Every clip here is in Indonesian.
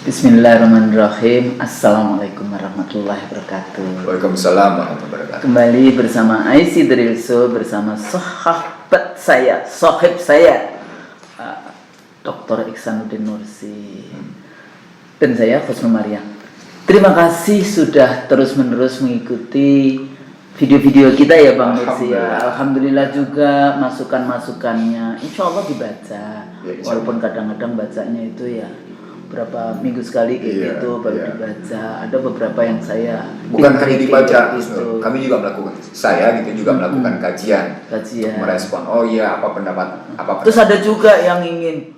Bismillahirrahmanirrahim. Assalamualaikum warahmatullahi wabarakatuh. Waalaikumsalam warahmatullahi wabarakatuh. Kembali bersama IC Drill Show bersama sahabat saya, Dr. Iksanuddin Nursi dan saya Husnul Maryam. Terima kasih sudah terus-menerus mengikuti video-video kita ya Bang Nursi ya. Alhamdulillah juga masukan-masukannya insya Allah dibaca ya, walaupun kadang-kadang bacanya itu ya berapa minggu sekali kayak gitu baru dibaca. Ada beberapa yang saya bukan hanya dibaca gitu. Kami juga melakukan, saya gitu juga melakukan kajian merespon apa pendapat terus ada juga yang ingin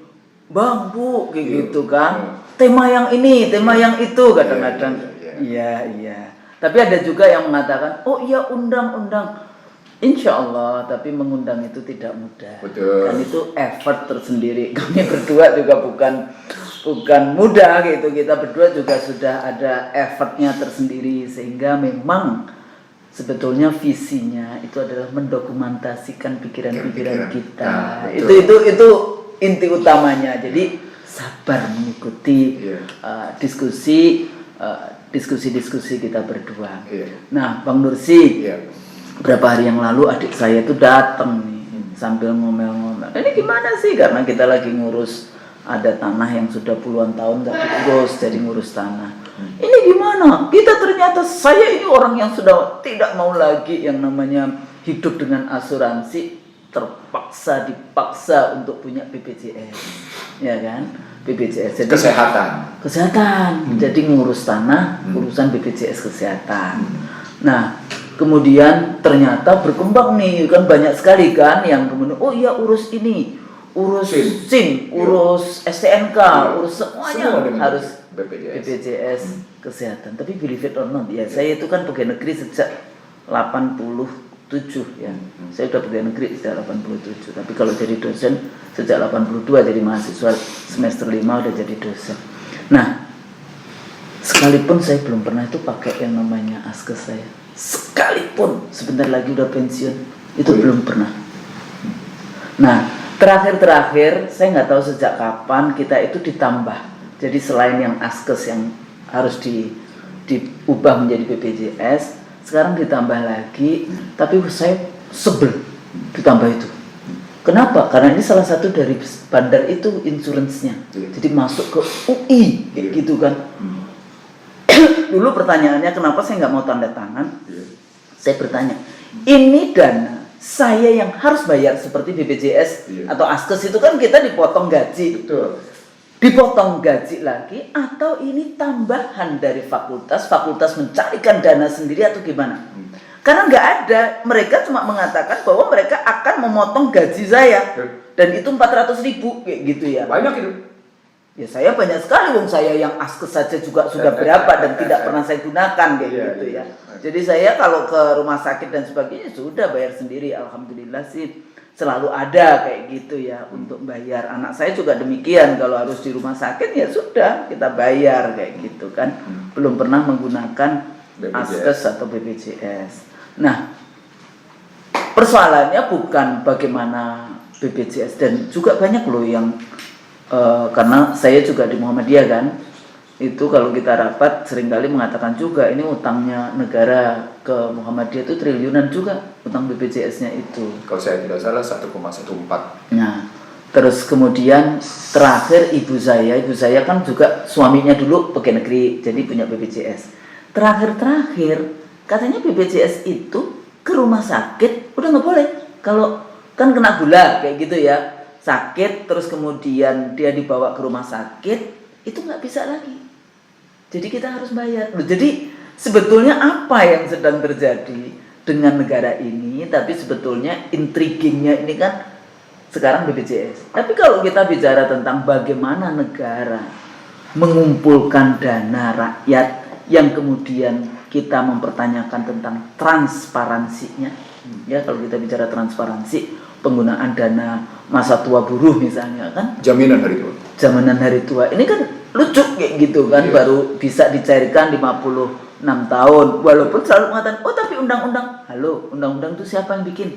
Bang Bu kayak gitu kan tema yang ini, tema yang itu kadang-kadang iya. Tapi ada juga yang mengatakan undang-undang. Insya Allah, tapi mengundang itu tidak mudah. Betul. Dan itu effort tersendiri. Kami berdua juga bukan mudah gitu. Kita berdua juga sudah ada effortnya tersendiri sehingga memang sebetulnya visinya itu adalah mendokumentasikan pikiran-pikiran kita. Itu inti utamanya. Jadi sabar mengikuti diskusi kita berdua. Nah, Bang Nursi. Berapa hari yang lalu adik saya itu datang nih sambil ngomel-ngomel. Ini gimana sih? Karena kita lagi ngurus ada tanah yang sudah puluhan tahun nggak diurus, jadi ngurus tanah. Ini gimana? Kita ternyata saya ini orang yang sudah tidak mau lagi yang namanya hidup dengan asuransi, dipaksa untuk punya BPJS, ya kan? BPJS jadi kesehatan. Jadi ngurus tanah, urusan BPJS kesehatan. Nah, kemudian ternyata berkembang nih kan banyak sekali kan yang kemudian urus ini, urus SIM, urus STNK, urus semuanya harus BPJS kesehatan. Tapi believe it or not ya, saya itu kan pegawai negeri sejak 87 ya. Saya udah pegawai negeri sejak 87. Tapi kalau jadi dosen sejak 82, jadi mahasiswa semester 5 udah jadi dosen. Nah, sekalipun saya belum pernah itu pakai yang namanya askes saya. Sekalipun sebentar lagi udah pensiun itu belum pernah. Nah, terakhir saya nggak tahu sejak kapan kita itu ditambah. Jadi selain yang askes yang harus diubah menjadi BPJS, sekarang ditambah lagi. Tapi saya sebel ditambah itu. Kenapa? Karena ini salah satu dari bandar itu insuransinya. Jadi masuk ke UI kayak gitu kan. Dulu pertanyaannya kenapa saya nggak mau tanda tangan? Saya bertanya, ini dana saya yang harus bayar seperti BPJS atau askes itu kan kita dipotong gaji. Betul. Dipotong gaji lagi atau ini tambahan dari fakultas mencarikan dana sendiri atau gimana? Karena nggak ada, mereka cuma mengatakan bahwa mereka akan memotong gaji saya dan itu 400.000 kayak gitu ya. Banyak itu. Ya saya banyak sekali, saya yang askes saja juga sudah berapa dan tidak pernah saya gunakan kayak gitu ya. Jadi saya kalau ke rumah sakit dan sebagainya sudah bayar sendiri, alhamdulillah sih selalu ada kayak gitu ya untuk bayar. Anak saya juga demikian, kalau harus di rumah sakit ya sudah kita bayar kayak gitu kan. Belum pernah menggunakan askes atau BPJS. Nah, persoalannya bukan bagaimana BPJS dan juga banyak loh yang karena saya juga di Muhammadiyah kan, itu kalau kita rapat seringkali mengatakan juga ini utangnya negara ke Muhammadiyah itu triliunan juga utang BPJS-nya itu. Kalau saya tidak salah 1,14. Nah, terus kemudian terakhir ibu saya kan juga suaminya dulu pegawai negeri jadi punya BPJS. Terakhir katanya BPJS itu ke rumah sakit udah nggak boleh kalau kan kena gula kayak gitu ya. Sakit terus kemudian dia dibawa ke rumah sakit itu nggak bisa lagi, jadi kita harus bayar. Jadi sebetulnya apa yang sedang terjadi dengan negara ini? Tapi sebetulnya intriguingnya ini kan sekarang BPJS. Tapi kalau kita bicara tentang bagaimana negara mengumpulkan dana rakyat yang kemudian kita mempertanyakan tentang transparansinya, ya kalau kita bicara transparansi penggunaan dana masa tua buruh misalnya kan, jaminan hari tua ini kan lucu kayak gitu kan, baru bisa dicairkan 56 tahun walaupun selalu mengatakan tapi undang-undang itu siapa yang bikin,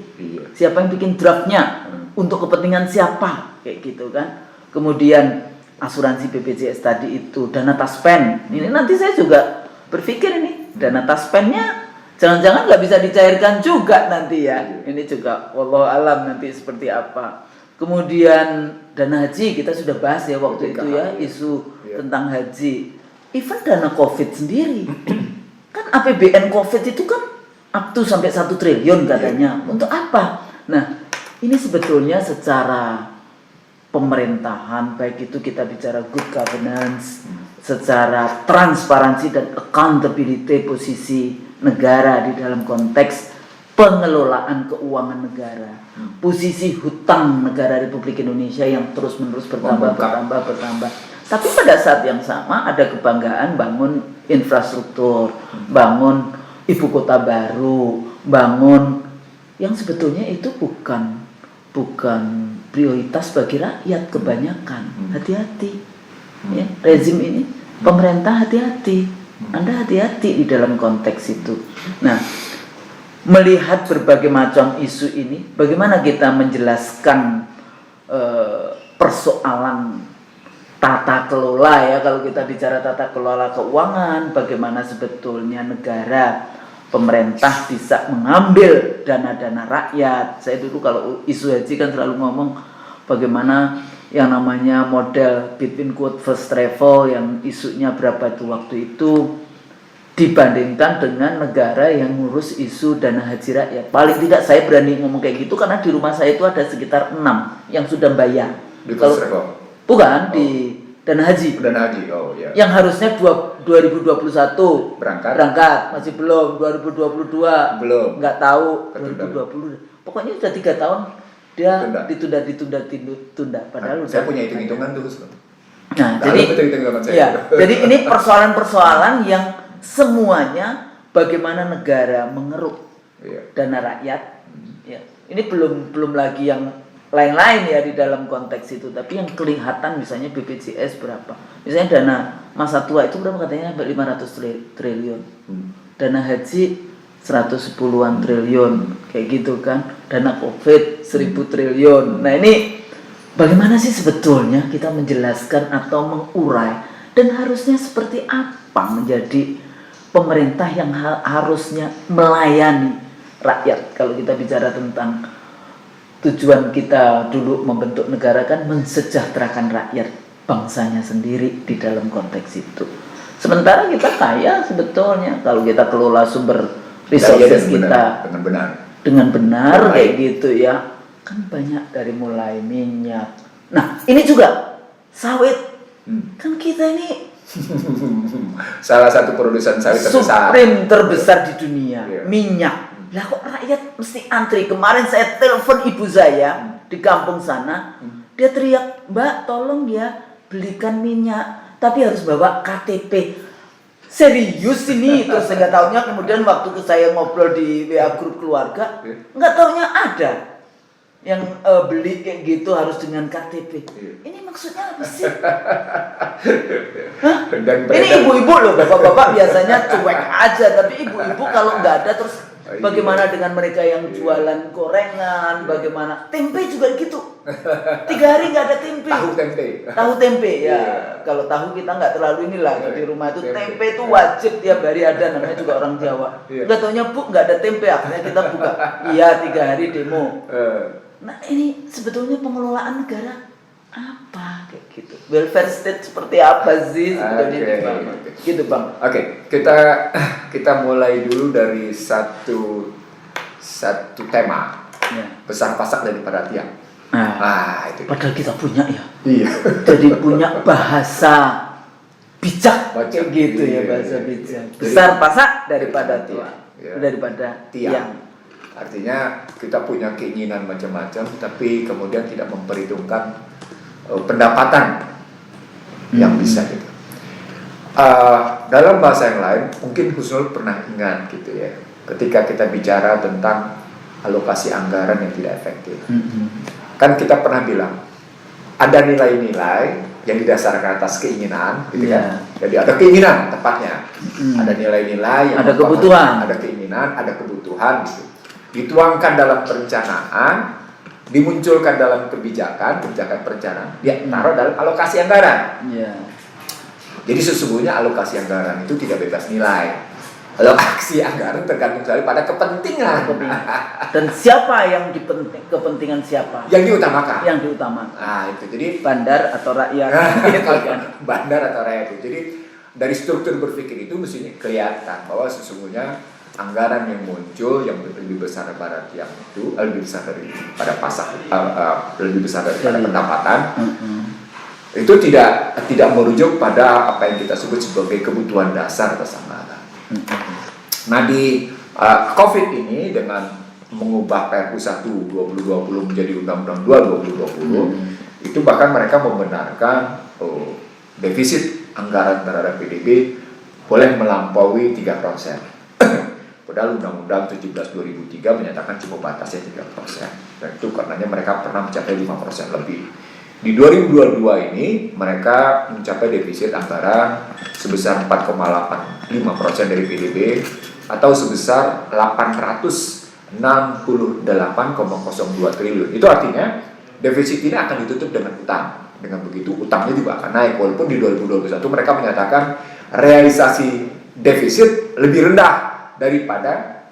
siapa yang bikin draftnya, untuk kepentingan siapa kayak gitu kan. Kemudian asuransi BPJS tadi itu, dana taspen. Ini nanti saya juga berpikir ini dana taspennya jangan-jangan nggak bisa dicairkan juga nanti ya. Ini juga wallahu alam nanti seperti apa. Kemudian dana haji kita sudah bahas ya waktu itu ya, isu tentang haji. Even dana COVID sendiri. Kan APBN COVID itu kan up to sampai 1 triliun katanya. Untuk apa? Nah, ini sebetulnya secara pemerintahan, baik itu kita bicara good governance, secara transparansi dan accountability posisi negara di dalam konteks pengelolaan keuangan negara, posisi hutang negara Republik Indonesia yang terus-menerus bertambah. Tapi pada saat yang sama ada kebanggaan bangun infrastruktur, bangun ibu kota baru, bangun yang sebetulnya itu bukan prioritas bagi rakyat kebanyakan. Hati-hati ya, rezim ini, pemerintah hati-hati, Anda hati-hati di dalam konteks itu. Nah, melihat berbagai macam isu ini, bagaimana kita menjelaskan persoalan tata kelola ya, kalau kita bicara tata kelola keuangan, bagaimana sebetulnya negara, pemerintah bisa mengambil dana-dana rakyat. Saya dulu kalau isu haji kan selalu ngomong bagaimana yang namanya model between quote first travel yang isunya berapa itu waktu itu dibandingkan dengan negara yang ngurus isu dana haji rakyat. Paling tidak saya berani ngomong kayak gitu karena di rumah saya itu ada sekitar 6 yang sudah bayar. Di first travel? Bukan, di dana haji. Dana haji, oh ya. Yang harusnya 2021 berangkat, masih belum. 2022 belum, nggak tahu. 2020 pokoknya sudah 3 tahun dia ditunda. Padahal saya udah punya hitung-hitungan tuh. Nah, jadi ini persoalan-persoalan yang semuanya bagaimana negara mengeruk dana rakyat. Ya, ini belum lagi yang lain-lain ya di dalam konteks itu, tapi yang kelihatan misalnya BPJS berapa, misalnya dana masa tua itu berapa katanya, 500 triliun, dana haji 110-an triliun kayak gitu kan, dana COVID 1000 triliun. Nah, ini bagaimana sih sebetulnya kita menjelaskan atau mengurai, dan harusnya seperti apa menjadi pemerintah yang harusnya melayani rakyat. Kalau kita bicara tentang tujuan kita dulu membentuk negara kan mensejahterakan rakyat bangsanya sendiri di dalam konteks itu. Sementara kita kaya sebetulnya kalau kita kelola sumber resources kita dengan benar kayak gitu ya. Kan banyak dari mulai minyak. Nah, ini juga sawit. Kan kita ini salah satu produsen sawit terbesar. Supreme terbesar di dunia. Minyak. Lah kok rakyat mesti antri? Kemarin saya telepon ibu saya di kampung sana, dia teriak, "Mbak, tolong ya belikan minyak, tapi harus bawa KTP." Serius ini? Terus nggak taunya kemudian waktu saya ngobrol di WA grup keluarga, nggak taunya ada yang beli kayak gitu harus dengan KTP. Ini maksudnya apa sih? Hah? Ini ibu-ibu loh, bapak-bapak biasanya cuek aja, tapi ibu-ibu kalau nggak ada terus bagaimana dengan mereka yang jualan gorengan, bagaimana tempe juga gitu. 3 hari nggak ada tempe. Tahu tempe ya. Kalau tahu kita nggak terlalu inilah di rumah itu tempe itu wajib tiap hari ada, namanya juga orang Jawa. Nggak taunya Bu nggak ada tempe, akhirnya kita buka. Iya 3 hari demo. Nah, ini sebetulnya pengelolaan negara apa kayak gitu? Welfare state seperti apa sih sebetulnya? Gitu Bang. Oke, kita mulai dulu dari satu tema. Besar pasak daripada tiang. Itu. Padahal kita punya ya. Iya. Jadi punya bahasa bijak kayak gitu ya, bahasa bijak. Besar pasak daripada tiang. Artinya kita punya keinginan macam-macam, tapi kemudian tidak memperhitungkan pendapatan yang bisa gitu. Dalam bahasa yang lain, mungkin Husnul pernah ingat gitu ya, ketika kita bicara tentang alokasi anggaran yang tidak efektif. Kan kita pernah bilang ada nilai-nilai yang didasarkan atas keinginan, gitu kan? Jadi ada keinginan tepatnya, ada nilai-nilai, yang ada kebutuhan, ada keinginan, ada kebutuhan gitu. Dituangkan dalam perencanaan dimunculkan dalam kebijakan perencanaan, dia taruh dalam alokasi anggaran. Jadi sesungguhnya alokasi anggaran itu tidak bebas nilai. Alokasi anggaran tergantung sekali pada kepentingan. Dan siapa yang kepentingan siapa? Yang diutamakan. Nah, itu. Jadi bandar atau rakyat. Bandar atau rakyat itu. Jadi dari struktur berpikir itu mestinya kelihatan bahwa sesungguhnya anggaran yang muncul yang lebih besar daripada yang itu, lebih besar daripada lebih besar daripada pendapatan. Itu tidak merujuk pada apa yang kita sebut sebagai kebutuhan dasar atas anggaran. Nah di COVID ini dengan mengubah Perpu 1 2020 menjadi Undang-Undang 2 2020 itu bahkan mereka membenarkan defisit anggaran terhadap PDB boleh melampaui 3%. Padahal Undang-Undang 17 2003 menyatakan cuma batasnya 3%. Dan itu karenanya mereka pernah mencapai 5% lebih. Di 2022 ini mereka mencapai defisit anggaran sebesar 4,85% dari PDB atau sebesar 868,02 triliun. Itu artinya defisit ini akan ditutup dengan utang. Dengan begitu utangnya juga akan naik. Walaupun di 2021 mereka menyatakan realisasi defisit lebih rendah daripada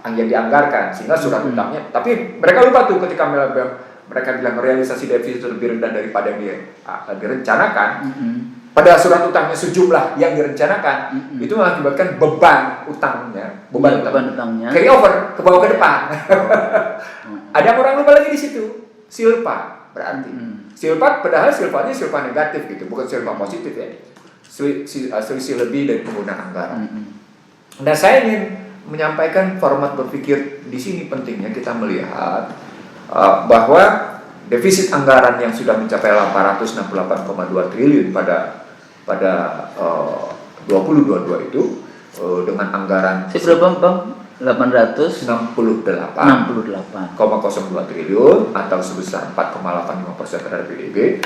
yang dianggarkan, sehingga surat utangnya. Tapi mereka lupa tuh ketika mereka bilang realisasi defisit lebih rendah daripada yang direncanakan. Pada surat utangnya sejumlah yang direncanakan itu mengakibatkan beban utangnya, beban utangnya carry over ke bawah ke depan. Ada orang lupa lagi di situ, silpa berarti. Silpa padahal silpanya silpa negatif gitu, bukan silpa positif ya. Selisih lebih dari penggunaan anggaran. Dan saya ingin menyampaikan format berpikir di sini pentingnya kita melihat bahwa defisit anggaran yang sudah mencapai 868,2 triliun pada 2022 itu dengan anggaran berapa Bang? 868,02 triliun atau sebesar 4,85% terhadap PDB.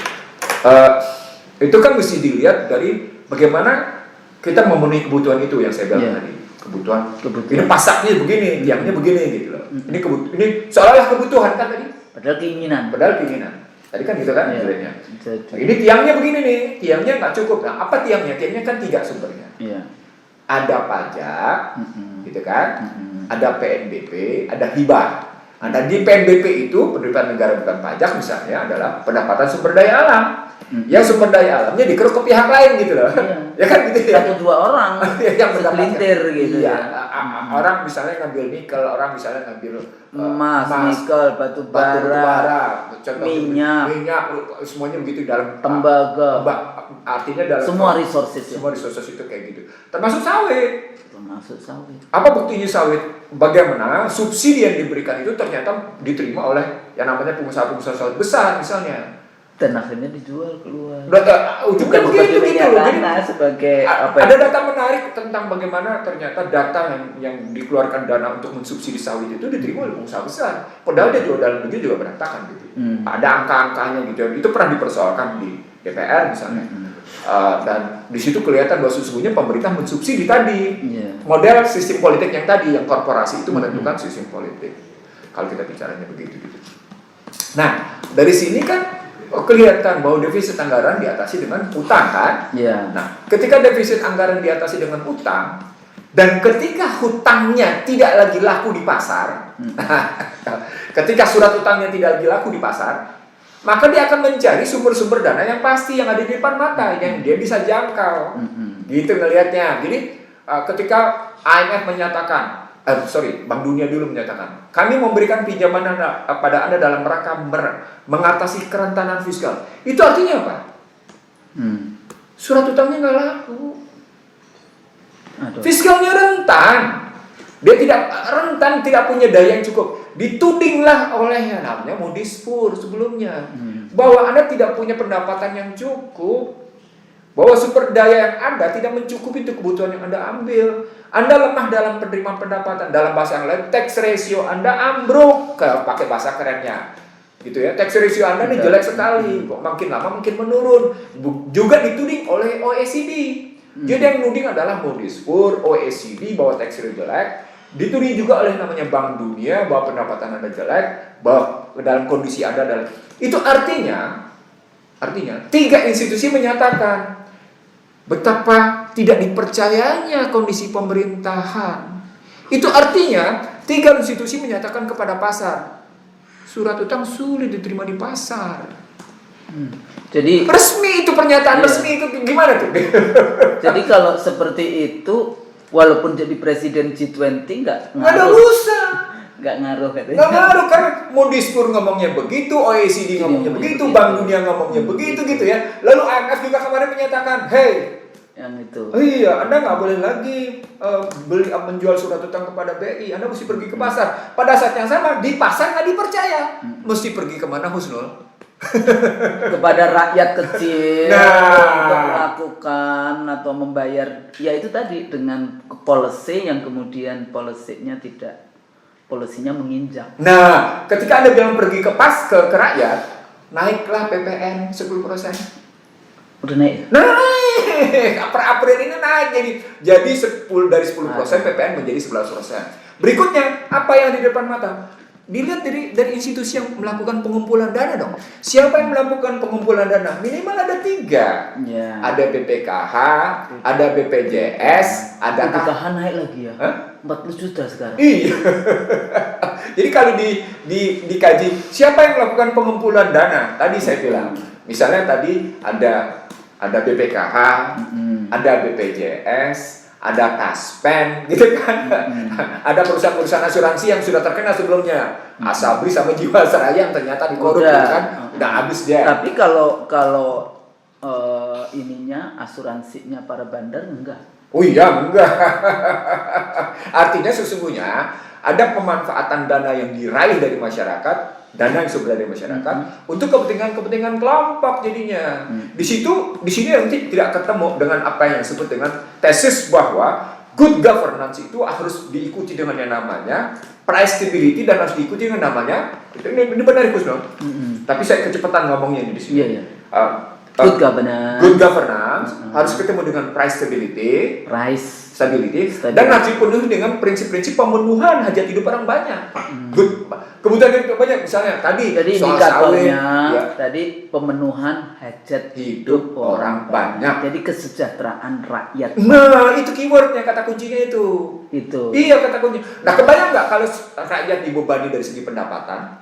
Itu kan mesti dilihat dari bagaimana kita memenuhi kebutuhan itu yang saya bilang tadi. Kebutuhan. Ini pasaknya begini, tiangnya begini gitu loh. Ini seolah-olah kebutuhan kan tadi. Padahal keinginan. Tadi kan gitu kan nilainya. Ini tiangnya begini nih, tiangnya nggak cukup. Nah, apa tiangnya? Tiangnya kan 3 sumbernya. Ada pajak, gitu kan? Ada PNBP, ada hibah. Nah, dan di PNBP itu pendapatan negara bukan pajak misalnya adalah pendapatan sumber daya alam. Yang sumber daya alamnya dikeruk ke pihak lain gitu loh. Ya kan gitu ya. Satu dua orang yang berpelintir gitu ya. Orang misalnya ngambil nikel, orang misalnya ngambil emas, nikel, batu bara, minyak, semuanya begitu dalam tembaga. Artinya dalam semua resources itu kayak gitu. Termasuk sawit. Apa buktinya sawit? Bagaimana subsidi yang diberikan itu ternyata diterima oleh yang namanya pengusaha-pengusaha sawit besar misalnya. Dan akhirnya dijual keluar. Ujungnya begitu gitu loh. Sebagai ada data menarik tentang bagaimana ternyata data yang dikeluarkan dana untuk mensubsidi sawit itu diterima oleh pengusaha besar. Padahal dia jual dalam negeri juga berantakan gitu. Ada angka-angkanya gitu. Itu pernah dipersoalkan di DPR misalnya. Dan di situ kelihatan bahwa sesungguhnya pemerintah mensubsidi tadi. Model sistem politik yang tadi, yang korporasi itu menentukan sistem politik. Kalau kita bicaranya begitu gitu. Nah, dari sini kan kelihatan bahwa defisit anggaran diatasi dengan utang kan? Nah, ketika defisit anggaran diatasi dengan utang dan ketika hutangnya tidak lagi laku di pasar, ketika surat utangnya tidak lagi laku di pasar, maka dia akan mencari sumber-sumber dana yang pasti yang ada di depan mata yang dia bisa jangkau. Gitu ngelihatnya. Jadi ketika IMF menyatakan Bank Dunia dulu menyatakan, kami memberikan pinjaman pada Anda dalam rangka mengatasi kerentanan fiskal. Itu artinya apa? Surat utangnya nggak laku. Fiskalnya rentan. Dia tidak punya daya yang cukup. Ditudinglah oleh yang namanya Modispur sebelumnya. Bahwa Anda tidak punya pendapatan yang cukup. Bahwa sumber daya yang ada tidak mencukupi itu kebutuhan yang Anda ambil. Anda lemah dalam penerimaan pendapatan. Dalam bahasa yang lain, tax ratio Anda ambruk. Pakai bahasa kerennya. Gitu ya, tax ratio Anda ini jelek sekali. Makin lama makin menurun. Juga dituding oleh OECD. Jadi yang nuding adalah Modispur, OECD bahwa tax ratio jelek. dituding juga oleh namanya Bank Dunia bahwa pendapatan Anda jelek, bahwa dalam kondisi Anda adalah itu artinya 3 institusi menyatakan betapa tidak dipercayanya kondisi pemerintahan. Itu artinya 3 institusi menyatakan kepada pasar, surat utang sulit diterima di pasar. Jadi resmi itu pernyataan resmi itu gimana tuh? Jadi kalau seperti itu, walaupun jadi presiden G20 nggak ada usah. Nggak ngaruh katanya. Nggak ngaruh karena Moody's pun ngomongnya begitu, OECD ngomongnya begitu, Bank Dunia ngomongnya begitu gitu ya. Lalu IMF juga kemarin menyatakan, hey, yang itu. Oh iya, Anda nggak boleh lagi menjual surat utang kepada BI. Anda mesti pergi ke pasar. Pada saat yang sama di pasar nggak dipercaya. Mesti pergi kemana, Husnul? Kepada rakyat kecil untuk melakukan atau membayar, ya itu tadi dengan policy yang kemudian polisinya menginjak. Nah, ketika Anda bilang pergi ke rakyat, naiklah PPN 10%. Udah naik. Naik. Per April ini naik jadi 10 dari 10% PPN menjadi 11%. Berikutnya, apa yang di depan mata? Dilihat dari institusi yang melakukan pengumpulan dana dong. Siapa yang melakukan pengumpulan dana? Minimal ada 3. Ya. Ada BPKH, ada BPJS, ada BPKH naik lagi ya. 40 juta sekarang. Iya. Jadi kalau dikaji siapa yang melakukan pengumpulan dana? Tadi saya bilang, misalnya tadi ada BPKH, ada BPJS, ada Taspen, gitu kan? Ada perusahaan-perusahaan asuransi yang sudah terkena sebelumnya, Asabri sama Jiwasraya yang ternyata dikorup, kan? Udah habis dia. Tapi kalau ininya asuransinya para bandar enggak. Oh iya, enggak. Artinya sesungguhnya ada pemanfaatan dana yang diraih dari masyarakat, dana yang sumber dari masyarakat untuk kepentingan kelompok jadinya. Di sini nanti tidak ketemu dengan apa yang disebut dengan tesis bahwa good governance itu harus diikuti dengan yang namanya price stability dan harus diikuti dengan namanya ini benar Gus dong. Tapi saya kecepatan ngomongnya di sini. Iya. Good governance harus ketemu dengan price stability, stability. Dan harus dipenuhi dengan prinsip-prinsip pemenuhan hajat hidup orang banyak. Kebutuhan hidup banyak, misalnya tadi soal indikatornya sawit, tadi pemenuhan hajat hidup orang banyak. Jadi kesejahteraan rakyat. Nah, itu keywordnya, kata kuncinya itu. Iya, kata kuncinya. Nah, kebayang nggak kalau rakyat dibebani dari segi pendapatan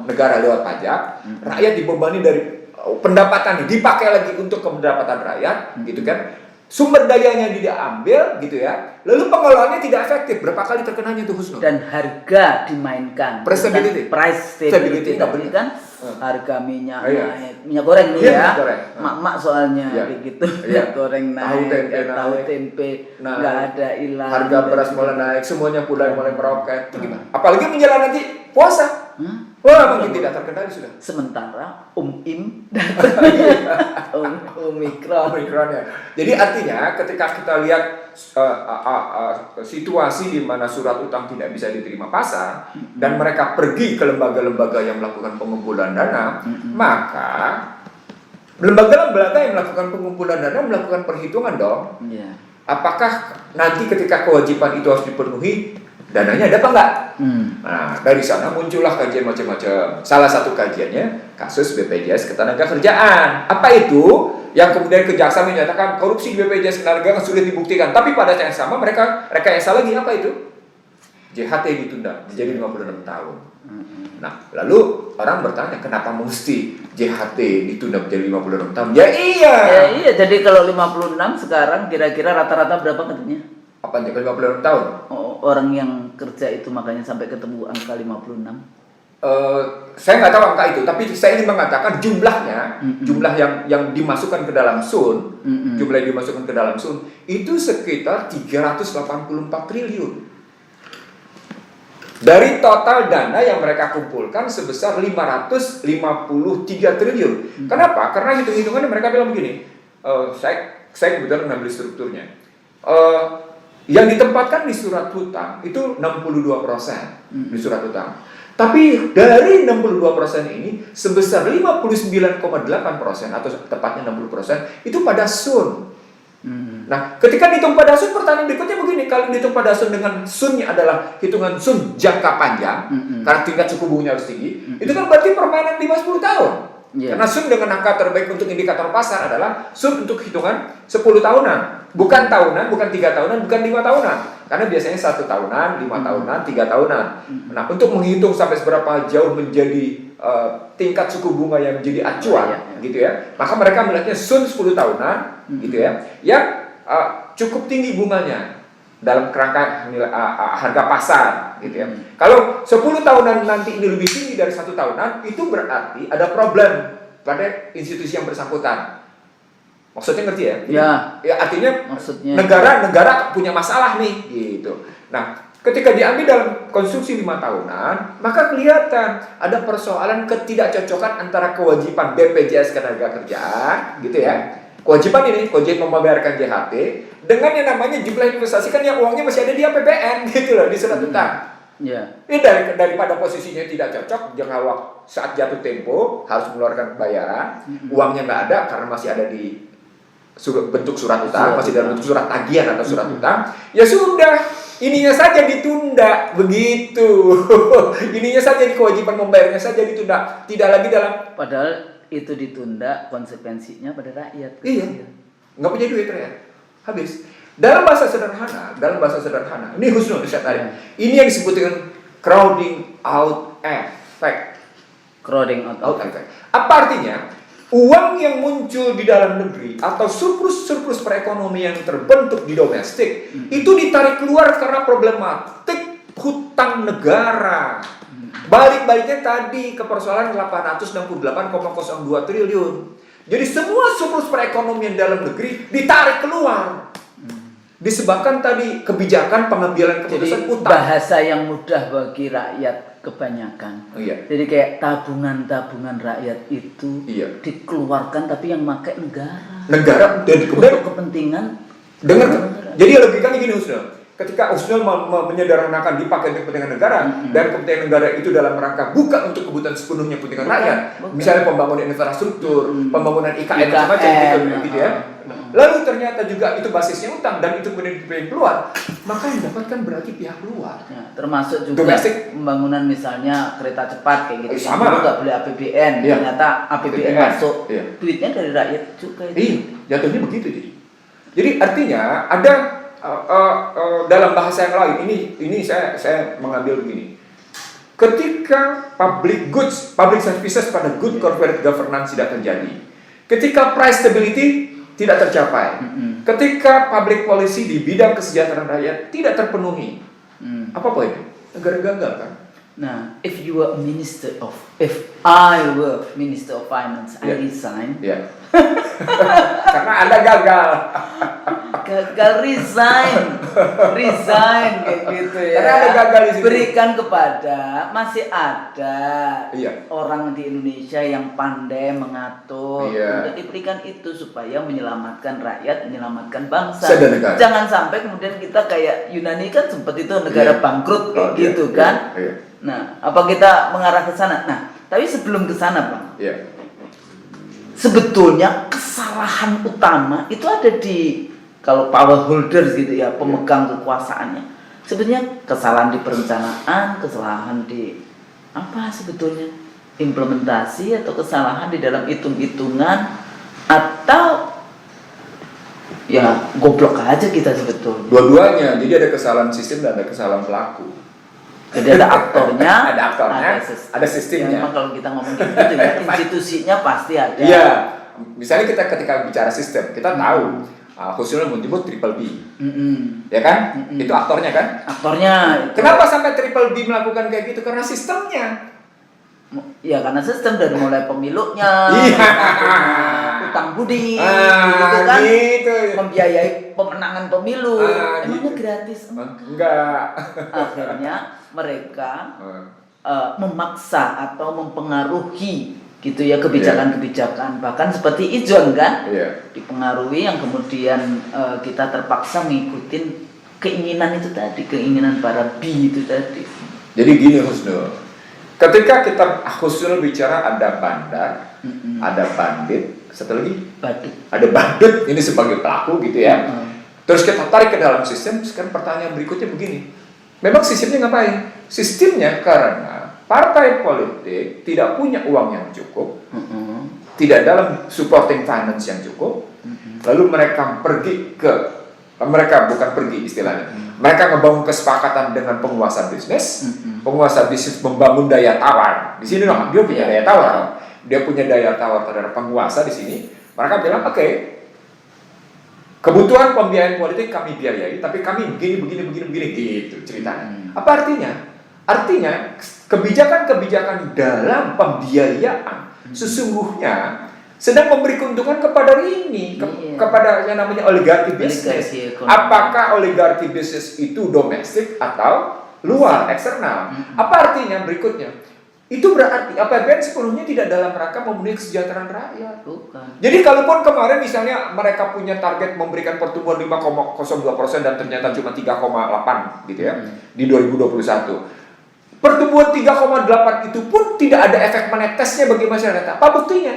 negara lewat pajak, rakyat dibebani dari pendapatan dipakai lagi untuk pendapatan rakyat, gitu kan? Sumber dayanya tidak ambil, gitu ya. Lalu pengelolaannya tidak efektif. Berapa kali terkenanya tuh Husnul? Dan harga dimainkan. Price stability tadi kan harga minyak naik. Minyak goreng nih ya. Mak soalnya kayak gitu. Minyak goreng naik, tahu tempe nggak ada hilang. Harga beras mulai naik, semuanya mulai meroket. Itu gimana? Apalagi menjelang nanti puasa. Wah, mungkin tidak terkendali sudah. Sementara datang. Omikron ya. Jadi artinya ketika kita lihat situasi di mana surat utang tidak bisa diterima pasar dan mereka pergi ke lembaga-lembaga yang melakukan pengumpulan dana, maka lembaga-lembaga yang melakukan pengumpulan dana melakukan perhitungan dong. Apakah nanti ketika kewajiban itu harus dipenuhi, dananya ada apa enggak? Nah, dari sana muncullah kajian macam-macam. Salah satu kajiannya kasus BPJS Ketenagakerjaan. Apa itu? Yang kemudian kejaksaan menyatakan korupsi di BPJS Ketenagakerjaan sulit dibuktikan. Tapi pada saat yang sama mereka rekayasa lagi. Apa itu? JHT ditunda menjadi 56 tahun. Nah, lalu orang bertanya, kenapa mesti JHT ditunda menjadi 56 tahun? Ya iya, jadi kalau 56 sekarang kira-kira rata-rata berapa katanya? Apa aja 56 tahun? Orang yang kerja itu makanya sampai ketemu angka 56. Saya nggak tahu angka itu, tapi saya ingin mengatakan jumlahnya, jumlah yang dimasukkan ke dalam SUN, jumlah yang dimasukkan ke dalam SUN itu sekitar 384 triliun. Dari total dana yang mereka kumpulkan sebesar 553 triliun. Kenapa? Karena hitung-hitungannya mereka bilang begini. Saya kebetulan mengambil strukturnya. Yang ditempatkan di surat hutang itu 62% di surat hutang. Tapi dari 62% ini sebesar 59,8% atau tepatnya 60% itu pada SUN. Nah, ketika dihitung pada sun, pertanyaan berikutnya begini, kalau dihitung pada sun dengan sunnya adalah hitungan sun jangka panjang, karena tingkat suku bunganya harus tinggi, itu kan berarti permainan 5-10 tahun. Karena sun dengan angka terbaik untuk indikator pasar adalah sun untuk hitungan 10 tahunan, bukan tahunan, bukan 3 tahunan, bukan 5 tahunan. Karena biasanya 1 tahunan, 5 tahunan, 3 tahunan. Nah, untuk menghitung sampai seberapa jauh menjadi tingkat suku bunga yang menjadi acuan, gitu ya. Maka mereka melihatnya sun 10 tahunan, gitu ya, yang cukup tinggi bunganya dalam kerangka harga pasar, gitu ya. Kalau 10 tahunan nanti ini lebih tinggi dari 1 tahunan, itu berarti ada problem pada institusi yang bersangkutan. Maksudnya ngerti ya? Ya artinya maksudnya negara punya masalah nih, gitu. Nah, ketika diambil dalam konstruksi 5 tahunan, maka kelihatan ada persoalan ketidakcocokan antara kewajiban BPJS Ketenagakerjaan, gitu ya. Kewajiban membayarkan JHT dengan yang namanya jumlah investasi kan yang uangnya masih ada di APBN, gitu loh, di surat utang. Ini daripada posisinya tidak cocok, jangan saat jatuh tempo harus mengeluarkan bayaran, uangnya nggak ada karena masih ada di bentuk surat utang, masih dalam bentuk surat tagihan atau surat utang, ya sudah, ininya saja ditunda, begitu. Ininya saja, di kewajiban membayarnya saja ditunda, tidak lagi dalam. Padahal itu ditunda, konsekuensinya pada rakyat. Iya, nggak punya duit rakyat, habis. Dalam bahasa sederhana, ini Husnul Irsyad tadi. Ini yang disebut dengan crowding out effect. Crowding out effect. Apa artinya? Uang yang muncul di dalam negeri atau surplus perekonomian yang terbentuk di domestik itu ditarik keluar karena problematik hutang negara. Balik-baliknya tadi ke persoalan 868,02 triliun. Jadi semua surplus perekonomian dalam negeri ditarik keluar. Disebabkan tadi kebijakan pengambilan keputusan utang. Bahasa yang mudah bagi rakyat kebanyakan. Jadi kayak tabungan rakyat itu dikeluarkan tapi yang pakai negara. Dan untuk kepentingan. Jadi logikanya gini Husnul. Ketika Husnul menyederhanakan dipakai untuk kepentingan negara dan kepentingan negara itu dalam rangka bukan untuk kebutuhan sepenuhnya kepentingan rakyat, misalnya pembangunan infrastruktur, pembangunan IKN macam-macam gitu ya. Lalu ternyata juga itu basisnya utang dan itu kemudian keluar, maka yang dapatkan berarti pihak luar. Termasuk juga pembangunan misalnya kereta cepat kayak gitu. Sama. Nggak boleh APBN, ternyata APBN masuk, duitnya dari rakyat juga itu. Iya, jatuhnya begitu jadi artinya ada dalam bahasa yang lain ini saya mengambil begini. Ketika public services pada good corporate governance tidak terjadi, ketika price stability tidak tercapai, ketika public policy di bidang kesejahteraan rakyat tidak terpenuhi, apa poinnya? Negara gagal kan? Nah, if I were Minister of Finance, I resign. Karena Anda gagal. resign kayak gitu ya. Karena ada gagal di situ. Berikan kepada masih ada orang di Indonesia yang pandai mengatur untuk diberikan itu supaya menyelamatkan rakyat, menyelamatkan bangsa. Jangan sampai kemudian kita kayak Yunani kan sempat itu negara bangkrut kayak gitu kan. Nah, apa kita mengarah ke sana? Nah, tapi sebelum ke sana, Bang. Sebetulnya kesalahan utama itu ada di kalau power holders gitu ya, pemegang kekuasaannya. Sebetulnya kesalahan di perencanaan, kesalahan di apa sebetulnya? Implementasi atau kesalahan di dalam hitung-hitungan atau ya goblok aja kita sebetulnya. Dua-duanya. Jadi ada kesalahan sistem dan ada kesalahan pelaku. Jadi ada aktornya, ada sistemnya. Memang kalau kita ngomong gitu ya, institusinya pasti ada. Iya. Misalnya kita ketika bicara sistem, kita tahu Husnul menyebut triple B, ya kan? Itu aktornya kan? Aktornya. Kenapa sampai triple B melakukan kayak gitu? Karena sistemnya. Ya karena sistem dari mulai pemilunya, utang budi, gitu kan, membiayai pemenangan pemilu, emangnya gratis? Enggak. Akhirnya mereka memaksa atau mempengaruhi gitu ya kebijakan-kebijakan, bahkan seperti Ijon kan, dipengaruhi yang kemudian kita terpaksa mengikutin keinginan itu tadi, keinginan para B itu tadi. Jadi gini Husnul, ketika kita Husnul bicara ada bandar, ada bandit, satu lagi badut. Ada badut ini sebagai pelaku gitu ya. Terus kita tarik ke dalam sistem. Sekarang pertanyaan berikutnya begini. Memang sistemnya ngapain? Sistemnya karena partai politik tidak punya uang yang cukup, tidak dalam supporting finance yang cukup, lalu mereka bukan pergi istilahnya, mereka ngebangun kesepakatan dengan penguasa bisnis, penguasa bisnis membangun daya tawar. Di sini dong, dia punya daya tawar, dia punya daya tawar terhadap penguasa di sini. Mereka bilang, oke, kebutuhan pembiayaan politik kami biayai, tapi kami begini gitu ceritanya. Apa artinya? Artinya kebijakan-kebijakan dalam pembiayaan sesungguhnya sedang memberi keuntungan kepada kepada yang namanya oligarki bisnis. Apakah oligarki bisnis itu domestik atau luar, eksternal? Apa artinya berikutnya? Itu berarti APBN sepenuhnya tidak dalam rangka memenuhi kesejahteraan rakyat. Bukan. Jadi kalaupun kemarin misalnya mereka punya target memberikan pertumbuhan 5,02% dan ternyata cuma 3,8 gitu ya di 2021. Pertumbuhan 3,8 itu pun tidak ada efek monetesnya bagi masyarakat. Apa buktinya?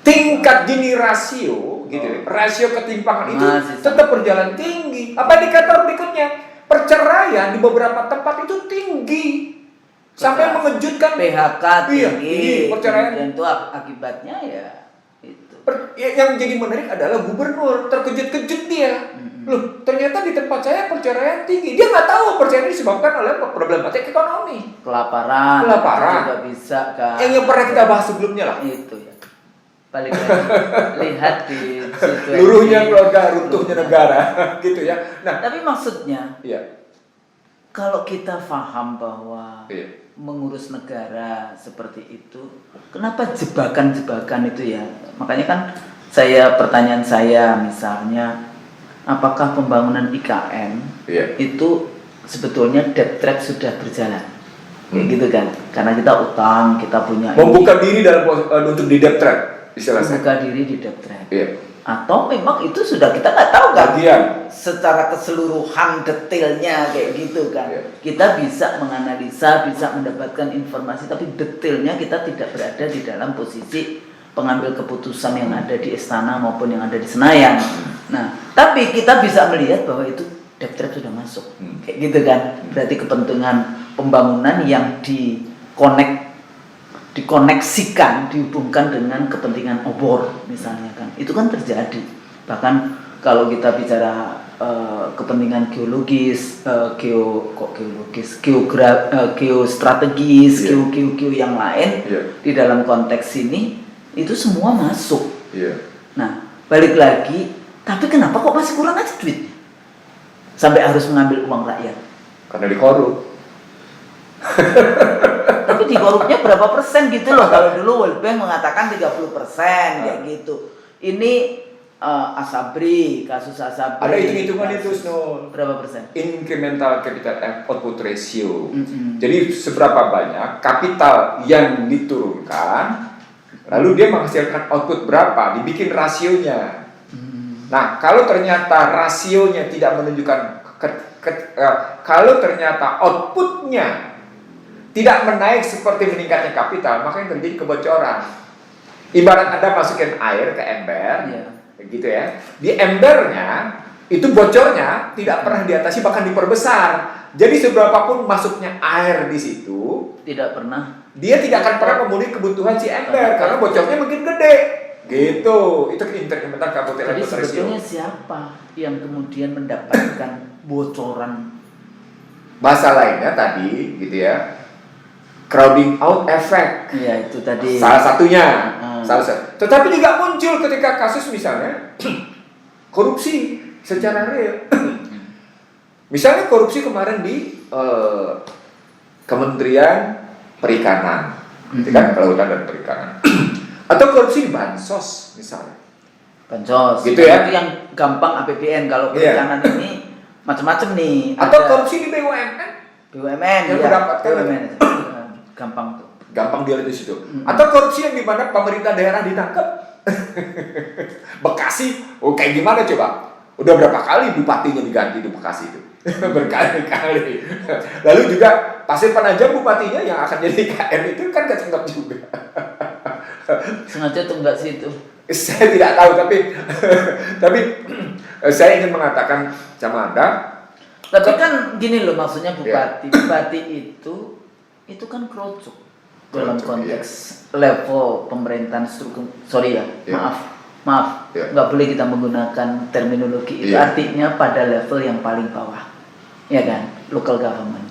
Tingkat Gini rasio gitu, rasio ketimpangan itu tetap berjalan tinggi. Apa indikator berikutnya? Perceraian di beberapa tempat itu tinggi. Sampai mengejutkan. PHK tinggi, perceraian. dan itu akibatnya ya itu. Yang jadi menarik adalah gubernur terkejut-kejut dia. Loh, ternyata di tempat saya perceraian tinggi. Dia nggak tahu perceraian disebabkan oleh problematik ekonomi. Kelaparan. Juga bisa kan. Yang pernah kita bahas sebelumnya lah. Itu ya. Balik lagi. Lihat di situasi. Luruhnya keluarga, runtuhnya negara, gitu ya. Nah, tapi maksudnya, iya. Kalau kita paham bahwa Iya. mengurus negara seperti itu, kenapa jebakan-jebakan itu ya? Makanya kan pertanyaan saya misalnya, apakah pembangunan IKN itu sebetulnya debt trap sudah berjalan? Kayak gitu kan? Karena kita utang, kita punya membuka diri dalam untuk di debt trap, istilahnya. Membuka diri di debt trap. Iya. Atau memang itu sudah kita nggak tahu kan? Bagian. Secara keseluruhan detailnya kayak gitu kan. Kita bisa menganalisa, bisa mendapatkan informasi, tapi detailnya kita tidak berada di dalam posisi pengambil keputusan yang ada di istana maupun yang ada di Senayan. Nah, tapi kita bisa melihat bahwa itu debt trap sudah masuk, kayak gitu kan. Berarti kepentingan pembangunan yang dikoneksikan, dihubungkan dengan kepentingan obor misalnya kan. Itu kan terjadi. Bahkan kalau kita bicara kepentingan geologis, geostrategis, yang lain di dalam konteks ini itu semua masuk. Nah, balik lagi, tapi kenapa kok masih kurang aja duit? Sampai harus mengambil uang rakyat. Karena dikorup. Tapi dikorupnya berapa persen gitu loh. Kalau dulu World Bank mengatakan 30% kayak gitu. Ini Asabri, kasus Asabri. Ada hitung-hitungan itu, Snow. Berapa persen? Incremental capital output ratio. Jadi seberapa banyak kapital yang diturunkan, lalu dia menghasilkan output berapa, dibikin rasionya. Nah, kalau ternyata rasionya tidak menunjukkan, kalau ternyata outputnya tidak menaik seperti meningkatnya kapital, maka yang terjadi kebocoran. Ibarat Anda masukin air ke ember, gitu ya. Di embernya itu bocornya tidak pernah diatasi, bahkan diperbesar. Jadi seberapapun masuknya air di situ, tidak akan pernah memenuhi kebutuhan si ember karena bocornya makin gede. Gitu. Itu incremental capital output ratio. Jadi ratio. sebetulnya siapa yang kemudian mendapatkan bocoran? Bahasa lainnya tadi, gitu ya. Crowding out effect. Iya, itu tadi. Salah satunya. Tetapi juga muncul ketika kasus misalnya korupsi secara real. Misalnya korupsi kemarin di Kementerian Perikanan, gitu kan, Kelautan dan Perikanan. Atau korupsi di Bansos misalnya. Bansos. Gitu ya. Itu yang gampang APBN. Kalau perikanan ini macam-macam nih. Atau korupsi di BUMN. Yang mendapatkan BUMN. Gampang tuh. Gampang dia di situ. Atau korupsi yang di mana pemerintah daerah ditangkap. Bekasi, kayak gimana coba? Udah berapa kali bupatinya diganti di Bekasi itu? Berkali-kali. Lalu juga Pasir Penajam bupatinya yang akan jadi KM itu kan ketangkap juga. Sengaja tuh enggak sih itu? Saya tidak tahu, tapi Saya ingin mengatakan sama Anda. Tapi kan gini loh maksudnya bupati itu kan kerucuk dalam konteks level pemerintahan struktur. Sorry ya, maaf, nggak boleh kita menggunakan terminologi itu. Artinya pada level yang paling bawah, ya kan, local government.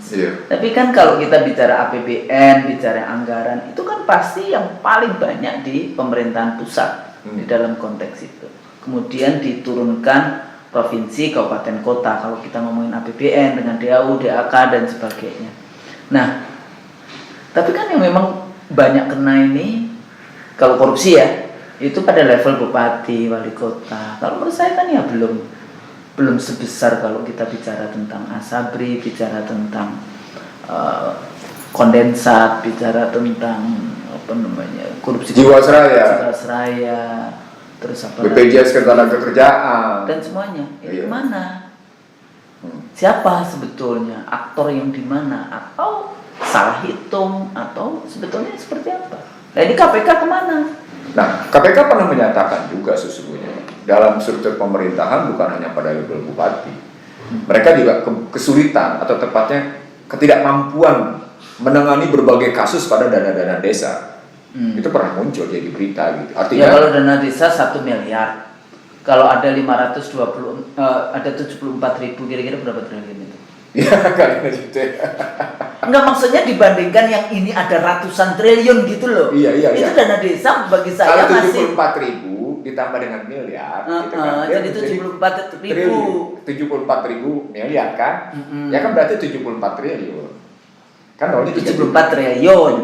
Tapi kan kalau kita bicara APBN, bicara anggaran, itu kan pasti yang paling banyak di pemerintahan pusat di dalam konteks itu. Kemudian diturunkan provinsi, kabupaten, kota. Kalau kita ngomongin APBN dengan DAU, DAK dan sebagainya. Nah, tapi kan yang memang banyak kena ini kalau korupsi ya, itu pada level bupati, wali kota. Kalau menurut saya kan ya belum sebesar kalau kita bicara tentang Asabri, bicara tentang kondensat, bicara tentang korupsi Jiwasraya, terus apa BPJS Ketenagakerjaan dan semuanya itu mana? Siapa sebetulnya aktor yang di mana? Atau salah hitung atau sebetulnya seperti apa? Nah ini KPK kemana? Nah, KPK pernah menyatakan juga sesungguhnya dalam struktur pemerintahan bukan hanya pada level bupati, mereka juga kesulitan atau tepatnya ketidakmampuan menangani berbagai kasus pada dana-dana desa. Itu pernah muncul jadi berita gitu. Artinya ya kalau dana desa 1 miliar, kalau ada 520 ada 74.000 kira-kira berapa triliun itu? Ya kali gitu ya. Enggak, maksudnya dibandingkan yang ini ada ratusan triliun gitu loh. Iya. Itu dana desa bagi saya kalau masih 74.000 ditambah dengan miliar, gitu kan, jadi 74.000 miliar kan? Ya kan berarti 74 triliun. Kan nolnya 74 triliun.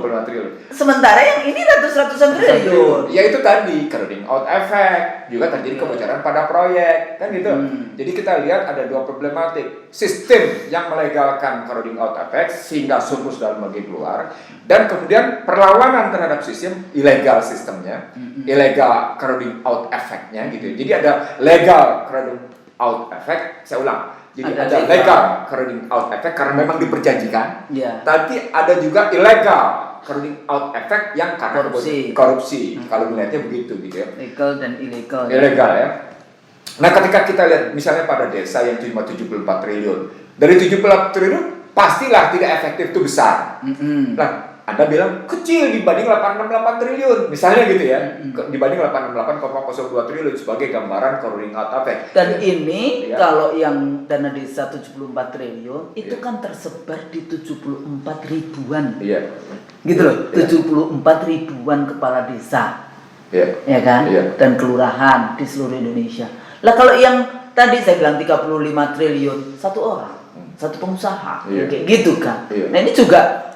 Sementara yang ini ratusan triliun. Ya itu tadi crowding out effect, juga terjadi kebocoran pada proyek, kan gitu. Jadi kita lihat ada dua problematik. Sistem yang melegalkan crowding out effect sehingga surplus dalam negeri keluar, dan kemudian perlawanan terhadap sistem ilegal sistemnya, illegal crowding out effect-nya gitu. Jadi ada legal crowding out effect, saya ulang. Jadi ada legal crowding out effect karena memang diperjanjikan. Tapi ada juga illegal crowding out effect yang karena korupsi. Kalau melihatnya begitu gitu ya. Legal dan ilegal. Ilegal ya. Nah, ketika kita lihat misalnya pada desa yang cuma 74 triliun. Dari 74 triliun pastilah tidak efektif itu besar. Nah, Anda bilang kecil dibanding 868 triliun, misalnya gitu ya, dibanding 868,02 triliun sebagai gambaran crowding out effect. Dan ini kalau yang dana desa 74 triliun itu kan tersebar di 74 ribuan. Gitu loh, 74 ribuan kepala desa. Ya kan? Dan kelurahan di seluruh Indonesia. Lah kalau yang tadi saya bilang 35 triliun, satu orang, satu pengusaha, kayak gitu kan. Nah ini juga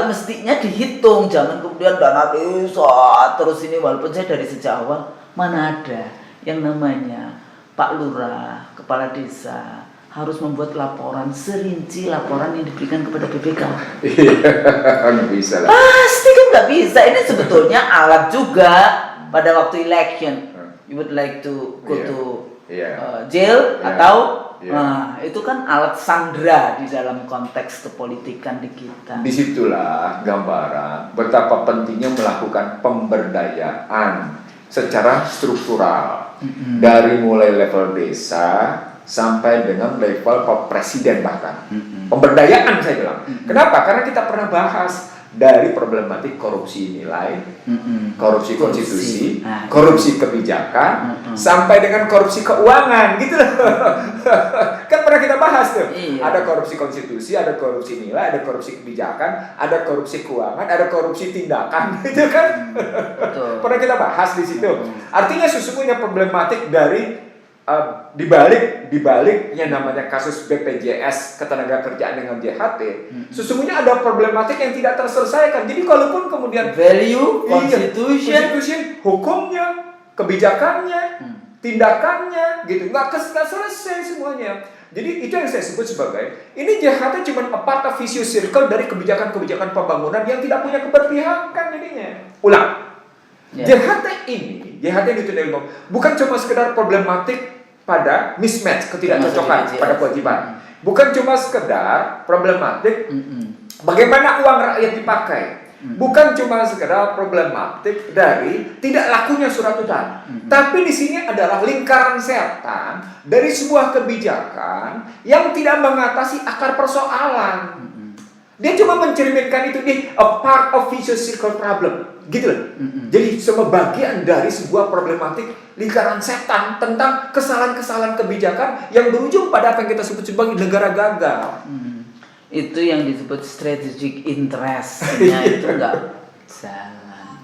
mestinya dihitung, jangan kemudian dana desa terus ini, walaupun saya dari sejak awal mana ada yang namanya Pak Lurah, kepala desa harus membuat laporan serinci laporan yang diberikan kepada BPK. Nggak bisa lah. Pasti kan nggak bisa. Ini sebetulnya alat juga pada waktu election. You would like to go to jail atau nah, itu kan alat sandera di dalam konteks kepolitikan di kita. Disitulah gambaran betapa pentingnya melakukan pemberdayaan secara struktural dari mulai level desa sampai dengan level presiden bahkan. Pemberdayaan saya bilang. Kenapa? Karena kita pernah bahas dari problematik korupsi nilai, korupsi konstitusi, korupsi kebijakan, sampai dengan korupsi keuangan, gitu loh. Kan pernah kita bahas tuh. Ada korupsi konstitusi, ada korupsi nilai, ada korupsi kebijakan, ada korupsi keuangan, ada korupsi tindakan, gitu kan? Pernah kita bahas di situ. Artinya sesungguhnya problematik dari dibaliknya namanya kasus BPJS Ketenagakerjaan dengan JHT, sesungguhnya ada problematik yang tidak terselesaikan. Jadi kalaupun kemudian value, constitution, hukumnya, kebijakannya, tindakannya, gitu nggak selesai semuanya. Jadi itu yang saya sebut sebagai ini JHT cuma a part of vicious circle dari kebijakan-kebijakan pembangunan yang tidak punya keberpihakan jadinya. Ulang. JHT yang ditunda ilmu bukan cuma sekedar problematik pada mismatch, ketidakcocokan pada kewajiban. Bukan cuma sekedar problematik bagaimana uang rakyat dipakai. Bukan cuma sekedar problematik dari tidak lakunya surat utang, tapi di sini adalah lingkaran setan dari sebuah kebijakan yang tidak mengatasi akar persoalan. Dia cuma mencerminkan itu di a part of vicious circle problem, gitu loh. Jadi semua bagian dari sebuah problematik lingkaran setan tentang kesalahan-kesalahan kebijakan yang berujung pada apa yang kita sebut sebagai negara gagal. Itu yang disebut strategic interest-nya itu enggak jalan.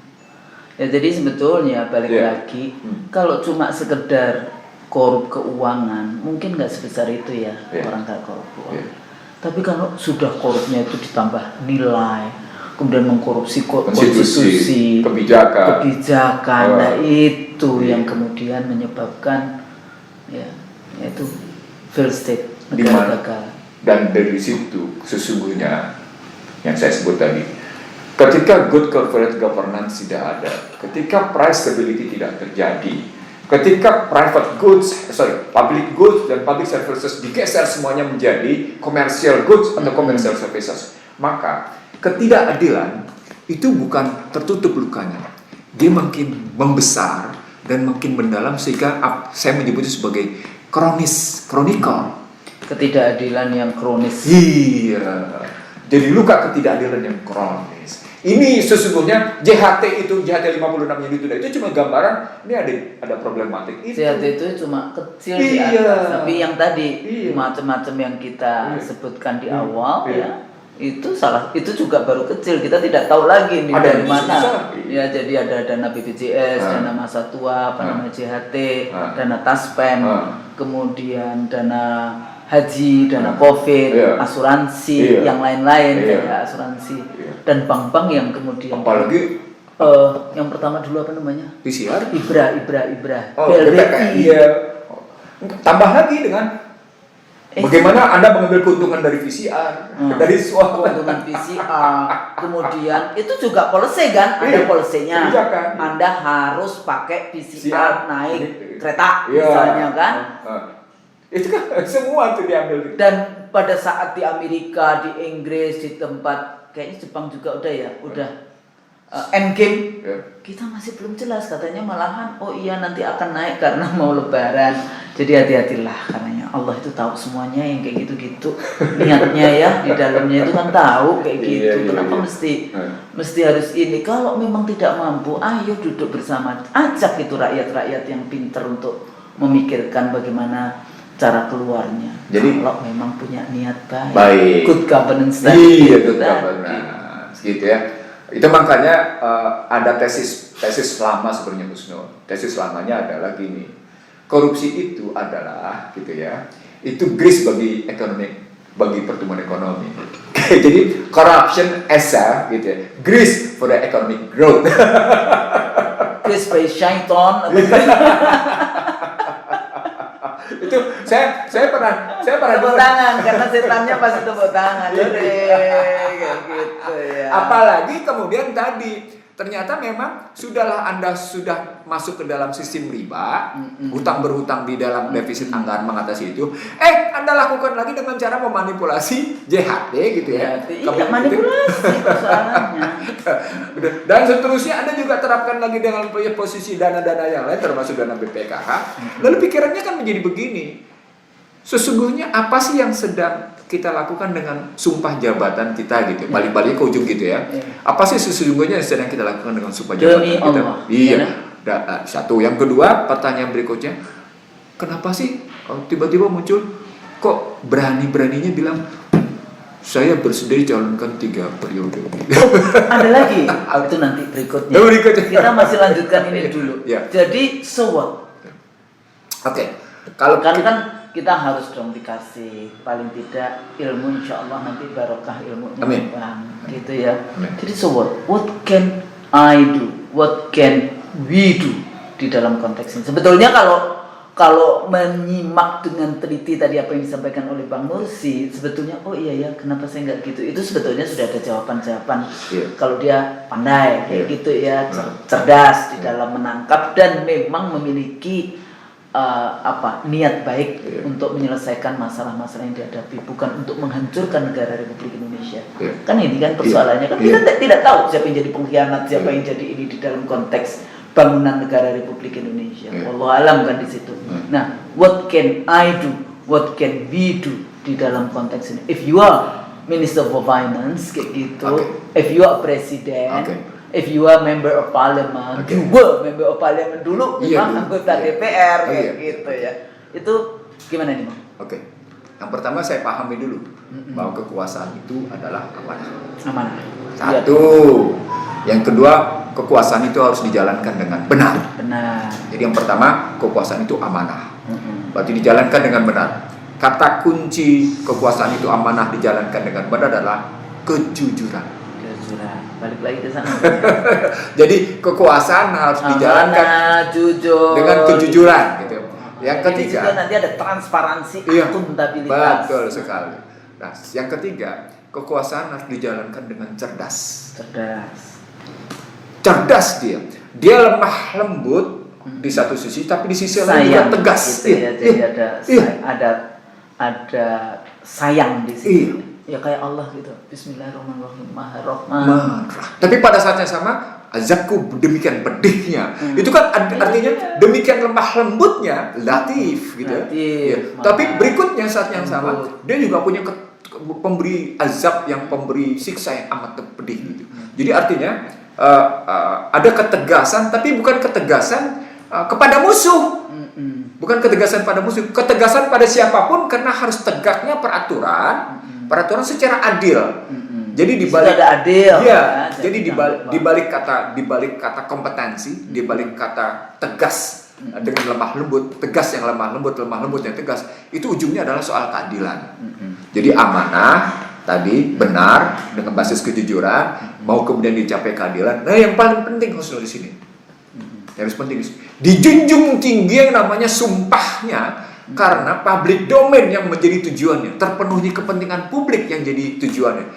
Ya jadi sebetulnya balik lagi, kalau cuma sekedar korup keuangan mungkin nggak sebesar itu ya, orang nggak korup keuangan. Tapi kalau sudah korupnya itu ditambah nilai, kemudian mengkorupsi konstitusi, kebijakan, nah itu yang kemudian menyebabkan yaitu failed state, negara gagal. Dan dari situ sesungguhnya yang saya sebut tadi, ketika good corporate governance tidak ada, ketika price stability tidak terjadi, ketika public goods dan public services digeser semuanya menjadi commercial goods atau commercial services, maka ketidakadilan itu bukan tertutup lukanya, dia makin membesar dan makin mendalam sehingga saya menyebutnya sebagai kronikal. Ketidakadilan yang kronis. Iya. Jadi luka ketidakadilan yang kronis. Ini sesungguhnya JHT 56 yang itu cuma gambaran ini ada problematik itu. JHT itu cuma kecil di atas, tapi yang tadi macam-macam yang kita sebutkan di awal itu juga baru kecil, kita tidak tahu lagi ini dari mana. Ya jadi ada dana BPJS, dana masa tua, namanya JHT, dana Taspen, kemudian dana haji, dana COVID, asuransi, yang lain-lain kayak asuransi dan bank-bank yang kemudian apalagi yang pertama dulu apa namanya? PCR, Ibra, BLBI. Tambah lagi dengan bagaimana Anda mengambil keuntungan dari PCR, dari suatu keuntungan PCR, kemudian itu juga policy kan, ada policy-nya. Anda harus pakai PCR naik kereta misalnya kan. Itu kan semua tuh diambil. Dan pada saat di Amerika, di Inggris, di tempat kayaknya Jepang juga udah endgame, kita masih belum jelas, katanya malahan nanti akan naik karena mau lebaran. Jadi hati-hatilah, katanya Allah itu tahu semuanya yang kayak gitu-gitu niatnya ya, di dalamnya itu kan tahu kayak gitu. Kenapa mesti harus ini? Kalau memang tidak mampu, ayo duduk bersama, ajak itu rakyat-rakyat yang pintar untuk memikirkan bagaimana cara keluarnya. Jadi kalau memang punya niat baik. Good governance tadi. Iya, good governance gitu ya. Itu makanya ada tesis lama sebenarnya Husnul. Tesis lamanya adalah gini. Korupsi itu adalah gitu ya. Itu grease bagi pertumbuhan ekonomi. Jadi corruption as gitu ya. Grease for the economic growth. Grease by shaitan. Itu saya pernah tepuk tangan karena setannya pasti tepuk tangan kayak gitu ya. Apalagi kemudian tadi ternyata memang Anda sudah masuk ke dalam sistem riba, hutang berhutang di dalam defisit anggaran mengatasi itu. Anda lakukan lagi dengan cara memanipulasi JHT gitu ya. Iya, manipulasi persoalannya. Dan seterusnya Anda juga terapkan lagi dengan posisi dana-dana yang lain termasuk dana BPKH. Lalu pikirannya kan menjadi begini. Sesungguhnya apa sih yang sedang kita lakukan dengan sumpah jabatan kita gitu, balik-balik ke ujung gitu ya. Apa sih sesungguhnya yang sedang kita lakukan dengan sumpah jabatan kita? Iya. Satu, yang kedua, pertanyaan berikutnya, kenapa sih tiba-tiba muncul kok berani-beraninya bilang saya bersedia dicalonkan 3 periode? Ada lagi? Itu nanti berikutnya. Kita masih lanjutkan ini dulu. Jadi so what? Oke. Kalau kan kita harus dong dikasih paling tidak ilmu, insya Allah nanti barokah ilmunya bang, gitu ya. Jadi so what can I do, what can we do di dalam konteks ini? Sebetulnya kalau menyimak dengan teliti tadi apa yang disampaikan oleh Bang Nursi, sebetulnya kenapa saya nggak gitu? Itu sebetulnya sudah ada jawaban-jawaban. Kalau dia pandai kayak gitu ya, cerdas di dalam menangkap dan memang memiliki niat baik untuk menyelesaikan masalah-masalah yang dihadapi, bukan untuk menghancurkan negara Republik Indonesia. Kan ini kan persoalannya kan kita tidak tahu siapa yang jadi pengkhianat, siapa yang jadi ini di dalam konteks bangunan negara Republik Indonesia. Wallahu alam kan di situ. Nah, what can I do? What can we do di dalam konteks ini? If you are Minister for Finance kayak gitu, if you are Presiden, if you are Member of Parliament, you were Member of Parliament dulu, memang anggota DPR kayak gitu ya. Itu gimana nih, Bang? Yang pertama saya pahami dulu bahwa kekuasaan itu adalah amanah. Satu. Yang kedua, kekuasaan itu harus dijalankan dengan benar. Jadi yang pertama, kekuasaan itu amanah. Berarti dijalankan dengan benar. Kata kunci kekuasaan itu amanah dijalankan dengan benar adalah kejujuran. Balik lagi ke sana. Jadi kekuasaan harus dijalankan jujur, dengan kejujuran gitu. Yang ketiga, nanti ada transparansi, akuntabilitas. Betul sekali. Nah, yang ketiga, kekuasaan harus dijalankan dengan cerdas. Cerdas dia lemah lembut di satu sisi, tapi di sisi lain juga tegas. Gitu ya. Jadi ada sayang di sini. Ya kayak Allah gitu. Bismillahirrahmanirrahim. Maha Rahman. Tapi pada saat yang sama, azabku demikian pedihnya. Itu kan artinya demikian lemah lembutnya, latif gitu. Tapi berikutnya saat yang sama, dia juga punya pemberi azab yang pemberi siksa yang amat pedih gitu. Jadi artinya ada ketegasan, tapi bukan ketegasan kepada musuh. Bukan ketegasan pada musuh, ketegasan pada siapapun, karena harus tegaknya peraturan secara adil. Jadi dibalik adil. Jadi dibalik kata kompetensi, dibalik kata tegas dengan lemah lembut, tegas yang lemah lembut yang tegas, itu ujungnya adalah soal keadilan. Jadi amanah tadi benar dengan basis kejujuran, mau kemudian dicapai keadilan. Nah, yang paling penting Husnul di sini. Yang penting dijunjung tinggi yang namanya sumpahnya, karena public domain yang menjadi tujuannya, terpenuhi kepentingan publik yang jadi tujuannya.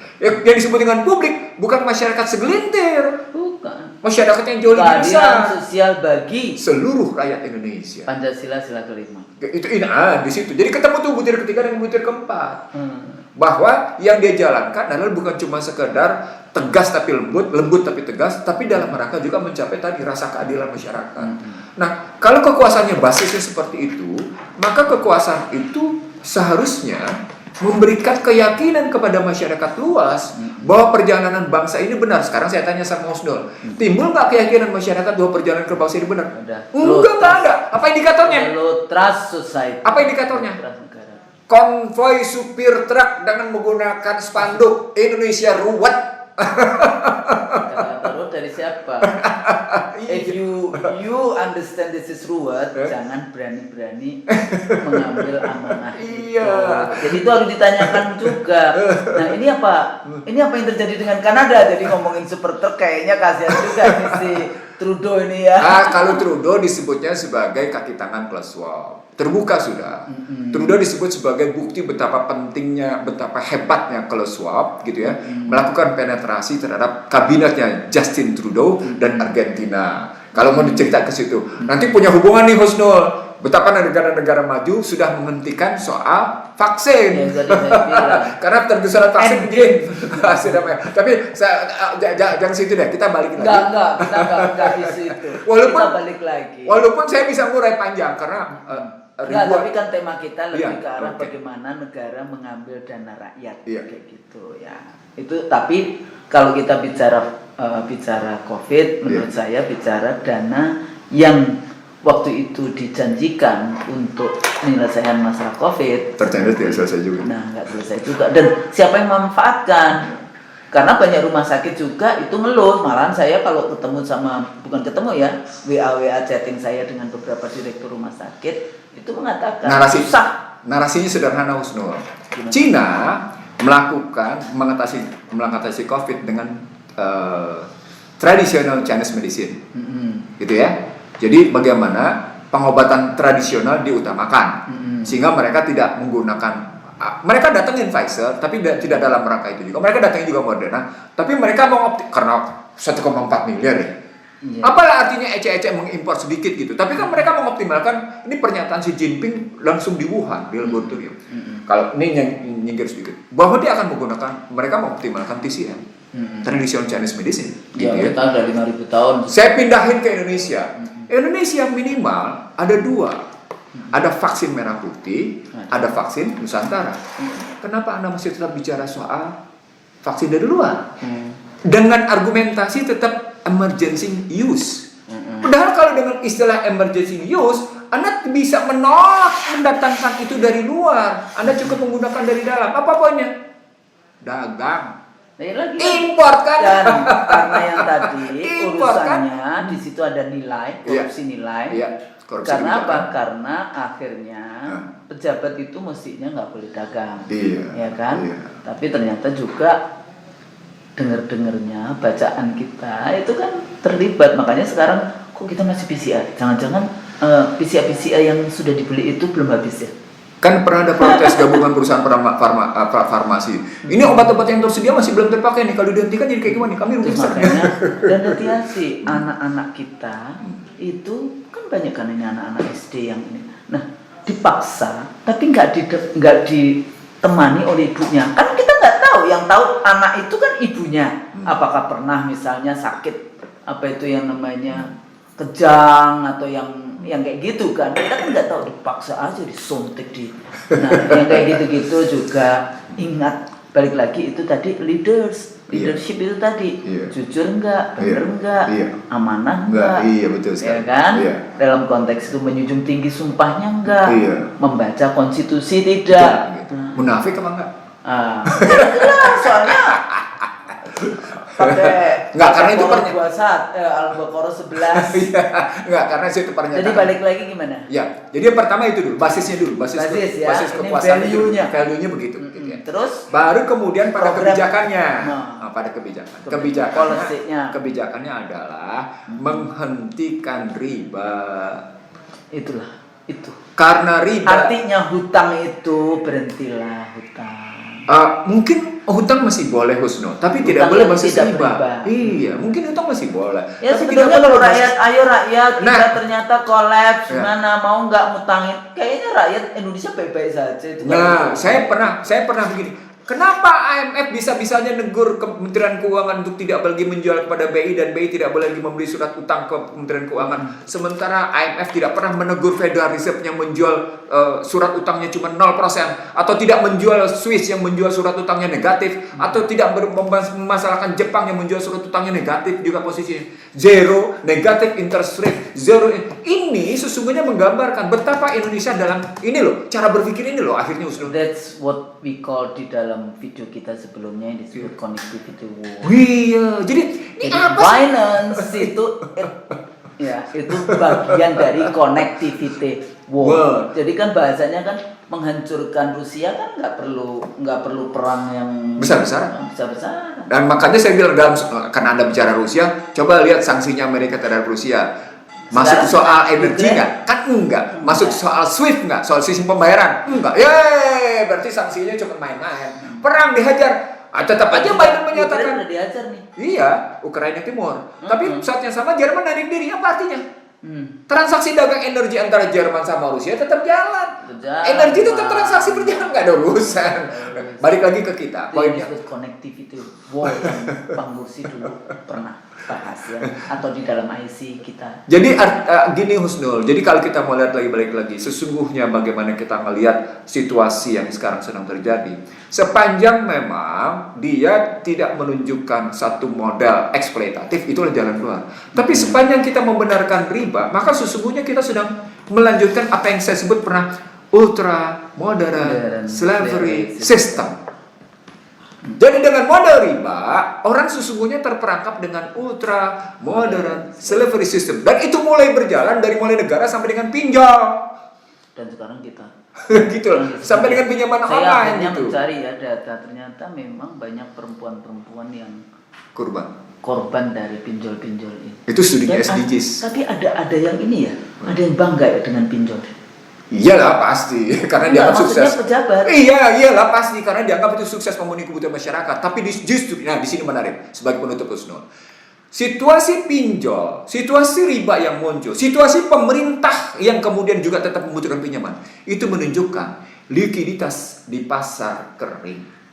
Yang disebut dengan publik bukan masyarakat segelintir, bukan masyarakat yang jauh lebih besar, keadilan sosial bagi seluruh rakyat Indonesia. Pancasila sila kelima. Itu di situ. Jadi ketemu tuh butir ketiga dan butir keempat. Bahwa yang dia jalankan adalah bukan cuma sekedar tegas tapi lembut tapi tegas, tapi dalam rangka juga mencapai tadi rasa keadilan masyarakat. Nah, kalau kekuasaannya basisnya seperti itu, maka kekuasaan itu seharusnya memberikan keyakinan kepada masyarakat luas bahwa perjalanan bangsa ini benar. Sekarang saya tanya sama Husnul, timbul nggak keyakinan masyarakat bahwa perjalanan ke bangsa ini benar? Enggak ada. Apa indikatornya? Trust society. Apa indikatornya? Konvoi supir truk dengan menggunakan spanduk Indonesia ruwet. Ruwet dari siapa? If you understand this is ruwet, jangan berani-berani mengambil amanah. Jadi itu harus ditanyakan juga. Nah, ini apa yang terjadi dengan Kanada? Jadi ngomongin super truk kayaknya kasihan juga nih si Trudeau ini ya. Kalau Trudeau disebutnya sebagai kaki tangan plus swab. Terbuka sudah. Trudeau disebut sebagai bukti betapa pentingnya, betapa hebatnya close swap gitu ya, melakukan penetrasi terhadap kabinetnya Justin Trudeau dan Argentina. Kalau mau dicerita ke situ, nanti punya hubungan nih Husnul, betapa negara-negara maju sudah menghentikan soal vaksin. Karena tergesa vaksin begini. Tapi jangan situ deh, kita balik lagi. Enggak di situ. Kita balik lagi. Walaupun saya bisa ngurai panjang karena tapi kan tema kita lebih ke arah bagaimana negara mengambil dana rakyat kayak gitu ya. Itu tapi kalau kita bicara COVID, menurut saya bicara dana yang waktu itu dijanjikan untuk penyelesaian masalah COVID ternyata tidak selesai juga. Nah, nggak selesai juga. Dan siapa yang memanfaatkan? Karena banyak rumah sakit juga itu ngeluh. Malahan saya kalau bukan ketemu ya, WA chatting saya dengan beberapa direktur rumah sakit itu mengatakan susah. Narasinya sederhana Husnul. Cina mengatasi COVID dengan traditional Chinese medicine, gitu ya. Jadi bagaimana pengobatan tradisional diutamakan, sehingga mereka tidak menggunakan. Mereka datangin Pfizer, tapi tidak dalam rangka itu juga. Mereka datangin juga Moderna, tapi mereka karena 1,4 miliar ya. Iya. Apalah artinya ecek-ecek mengimpor sedikit gitu. Tapi kan mereka mengoptimalkan, ini pernyataan Xi Jinping langsung di Wuhan, di laboratorium. Kalau ini nyinggir sedikit, bahwa dia akan menggunakan, mereka mengoptimalkan TCM, Traditional Chinese Medicine. Ya, gitu kita udah 5.000 tahun. Saya pindahin ke Indonesia. Indonesia minimal ada 2. Ada vaksin merah putih, ada vaksin Nusantara. Kenapa Anda masih tetap bicara soal vaksin dari luar? Dengan argumentasi tetap emergency use. Padahal kalau dengan istilah emergency use, Anda bisa menolak mendatangkan itu dari luar. Anda cukup menggunakan dari dalam. Apa poinnya? Dagang. Import kan? Dan karena yang tadi Import, kan? urusannya di situ ada nilai, korupsi nilai. Iya. Korupsi Karena kebijakan. apa? Karena akhirnya pejabat itu mestinya nggak boleh dagang, Iya. ya kan? Iya. Tapi ternyata juga dengar-dengarnya bacaan kita itu kan terlibat. Makanya sekarang kok kita masih PCR? Jangan-jangan PCR yang sudah dibeli itu belum habis ya? Kan pernah ada protes gabungan perusahaan farmasi. Ini obat-obat yang tersedia masih belum terpakai nih. Kalau dihentikan jadi kayak gimana? Kami rugi. Makanya dan hati-hati anak-anak kita itu kan banyak kan ini anak-anak SD yang ini. Nah dipaksa tapi nggak ditemani oleh ibunya. Kan kita nggak tahu. Yang tahu anak itu kan ibunya. Apakah pernah misalnya sakit apa itu yang namanya kejang atau yang kayak gitu kan, kita kan nggak tahu, dipaksa aja disuntik di. Nah yang kayak gitu-gitu juga ingat, balik lagi itu tadi leadership itu tadi, jujur enggak, bener enggak, amanah enggak, iya betul sekali, ya kan? Iya. Dalam konteks itu menjunjung tinggi sumpahnya enggak, membaca konstitusi tidak, gitu. Munafik apa enggak? Jelas, soalnya pakai Enggak, karena itu Al-Baqarah 11. Iya, enggak, karena itu pernyataan. Jadi balik lagi gimana? Ya, jadi yang pertama itu dulu, basisnya dulu, basis kekuasaan value-nya. Value-nya begitu. Gitu ya. Terus baru kemudian pada program, kebijakannya. Pada kebijakannya. Kebijakannya adalah menghentikan riba. Itulah, itu. Karena riba. Artinya hutang itu berhentilah hutang. Mungkin hutang masih boleh Husno, tapi tidak boleh basis riba. Iya, mungkin hutang masih boleh. Ya tapi sebetulnya kalau rakyat, ayo rakyat kita Nah, ternyata kolaps, gimana mau nggak ngutangin? Kayaknya rakyat Indonesia baik-baik saja. Itu nah, saya pernah begini. Kenapa IMF bisa-bisanya negur Kementerian Keuangan untuk tidak lagi menjual kepada BI dan BI tidak boleh lagi membeli surat utang ke Kementerian Keuangan? Sementara IMF tidak pernah menegur Federal Reserve yang menjual surat utangnya cuma 0% atau tidak menjual Swiss yang menjual surat utangnya negatif atau tidak memasalahkan Jepang yang menjual surat utangnya negatif juga posisinya zero, negatif interest rate, zero. Ini sesungguhnya menggambarkan betapa Indonesia dalam ini loh, cara berpikir ini loh akhirnya usul. That's what we call di dalam video kita sebelumnya yang disebut connectivity war. Iya, jadi ini apa sih? Finance itu itu bagian dari connectivity war. Jadi kan bahasanya kan menghancurkan Rusia kan nggak perlu perang yang besar-besaran. Dan makanya saya bilang karena Anda bicara Rusia, coba lihat sanksinya Amerika terhadap Rusia. Masuk soal energi nggak? Kan enggak. Masuk soal SWIFT nggak? Soal sistem pembayaran? Enggak. Berarti sanksinya cuma main-main. Perang dihajar. Tetap aja Biden menyatakan. Ukraina dihajar nih. Iya, Ukraina Timur. Tapi saat yang sama Jerman narik diri. Apa artinya? Transaksi dagang energi antara Jerman sama Rusia tetap jalan. Energi tetap transaksi berjalan, nggak ada urusan. Balik lagi ke kita. Poinnya. Connectivity war yang Bang Bursi dulu pernah bahas ya, atau di dalam IC kita. Jadi gini Husnul, jadi kalau kita mau lihat balik lagi, sesungguhnya bagaimana kita melihat situasi yang sekarang sedang terjadi, sepanjang memang dia tidak menunjukkan satu modal eksploitatif, itulah jalan keluar. Tapi sepanjang kita membenarkan riba, maka sesungguhnya kita sedang melanjutkan apa yang saya sebut pernah ultra modern slavery system. Jadi dengan modal riba, orang sesungguhnya terperangkap dengan ultra modern slavery system. Dan itu mulai berjalan dari mulai negara sampai dengan pinjol. Dan sekarang kita gitu loh, sampai dengan pinjaman online gitu. Saya akhirnya mencari ya data, ternyata memang banyak perempuan-perempuan yang korban dari pinjol-pinjol ini. Itu studinya SDGs. Tapi ada yang ini ya, ada yang bangga ya dengan pinjol. Iyalah pasti, karena dianggap sukses. Pejabat. Iyalah pasti, karena dianggap itu sukses memenuhi kebutuhan masyarakat. Tapi justru, di sini menarik sebagai penutup Husnul. situasi pinjol, situasi riba yang muncul, situasi pemerintah yang kemudian juga tetap membutuhkan pinjaman, itu menunjukkan likuiditas di pasar kering.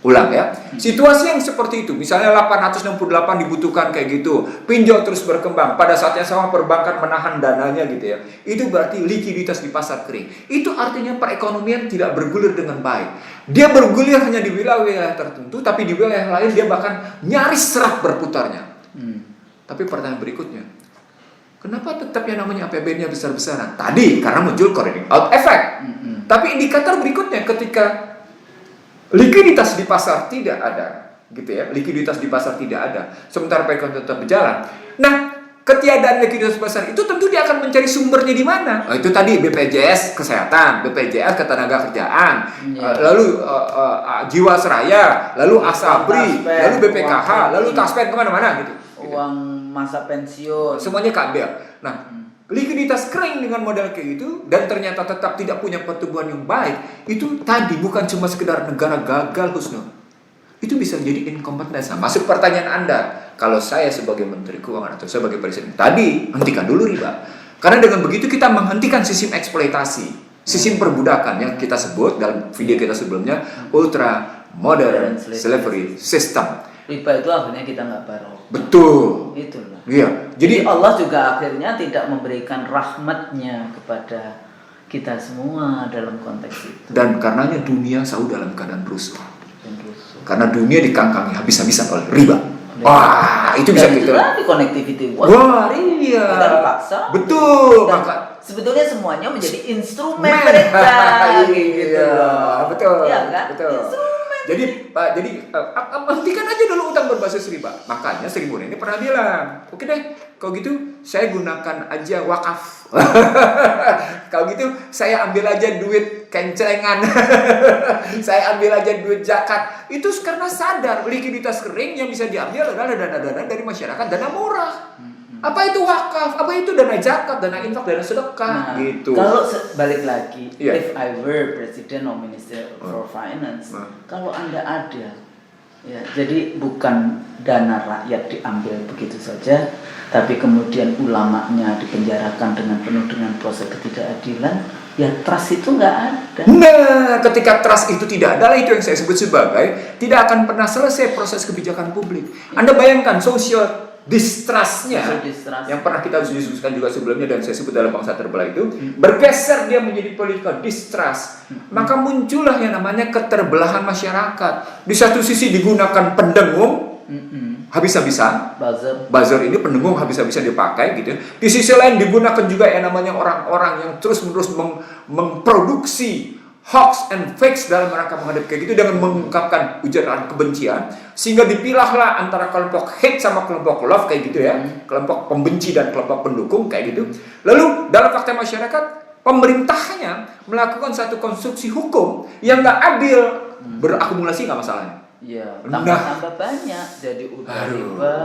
Ulang ya, situasi yang seperti itu, misalnya 868 dibutuhkan kayak gitu, pinjol terus berkembang, pada saat yang sama perbankan menahan dananya gitu ya, itu berarti likuiditas di pasar kering. Itu artinya perekonomian tidak bergulir dengan baik. Dia bergulir hanya di wilayah tertentu, tapi di wilayah lain dia bahkan nyaris serap berputarnya. Tapi pertanyaan berikutnya, kenapa tetap yang namanya APBN-nya besar-besaran? Tadi karena muncul correlating out effect. Tapi indikator berikutnya ketika likuiditas di pasar tidak ada, gitu ya. Likuiditas di pasar tidak ada, sementara perekonomian tetap berjalan. Nah, ketiadaan likuiditas pasar itu tentu dia akan mencari sumbernya di mana. Itu tadi BPJS Kesehatan, BPJS Ketenagakerjaan, lalu Jiwasraya, lalu Asabri, lalu BPKH, lalu Taspen kemana-mana gitu. Uang masa pensiun. Semuanya keambil. Nah, likuiditas kering dengan modal kayak gitu dan ternyata tetap tidak punya pertumbuhan yang baik, itu tadi bukan cuma sekedar negara gagal, Husnul. Itu bisa jadi inkompetensi. Masuk pertanyaan Anda, kalau saya sebagai Menteri Keuangan atau sebagai Presiden, tadi hentikan dulu riba. Karena dengan begitu kita menghentikan sistem eksploitasi, sistem perbudakan yang kita sebut dalam video kita sebelumnya ultra modern slavery system. Riba itu akhirnya kita nggak barokah. Betul. Itulah. Iya. Jadi Allah juga akhirnya tidak memberikan rahmatnya kepada kita semua dalam konteks itu. Dan karenanya dunia selalu dalam keadaan rusuh. Karena dunia dikangkangi habis-habisan oleh riba. Wah, itu bisa kita. Itu connectivity. Wah, iya. Kita dipaksa. Betul. Maka sebetulnya semuanya menjadi instrumen mereka. Iya, betul. Iya kan? Betul. Jadi hentikan aja dulu utang berbasis riba. Makanya Sri Mulyani ini pernah bilang, oke deh, kalau gitu saya gunakan aja wakaf. Kalau gitu saya ambil aja duit kencengan. Saya ambil aja duit zakat. Itu karena sadar likuiditas kering yang bisa diambil adalah dana-dana dari masyarakat, dana murah. Apa itu wakaf? Apa itu dana zakat, dana infak, dana sedekah? Nah, gitu. Kalau balik lagi, Yeah. if I were President or Minister for Finance, kalau Anda ada, ya, jadi bukan dana rakyat diambil begitu saja, tapi kemudian ulamanya dipenjarakan dengan penuh dengan proses ketidakadilan, ya trust itu nggak ada. Nah, ketika trust itu tidak ada, itu yang saya sebut sebagai tidak akan pernah selesai proses kebijakan publik. Anda bayangkan social distrustnya yang pernah kita diskusikan juga sebelumnya dan saya sebut dalam bangsa terbelah itu bergeser dia menjadi political distrust, maka muncullah yang namanya keterbelahan masyarakat. Di satu sisi digunakan pendengung habis-habisan, buzzer ini pendengung habis-habisan dipakai gitu. Di sisi lain digunakan juga yang namanya orang-orang yang terus-menerus memproduksi hoax and fakes dalam rangka menghadapi kayak gitu dengan mengungkapkan ujaran kebencian, sehingga dipilahlah antara kelompok hate sama kelompok love kayak gitu ya, kelompok pembenci dan kelompok pendukung kayak gitu. Lalu dalam fakta masyarakat, pemerintahnya melakukan satu konstruksi hukum yang nggak adil, berakumulasi nggak masalahnya. Iya, tambah-tambah banyak, jadi udah riba,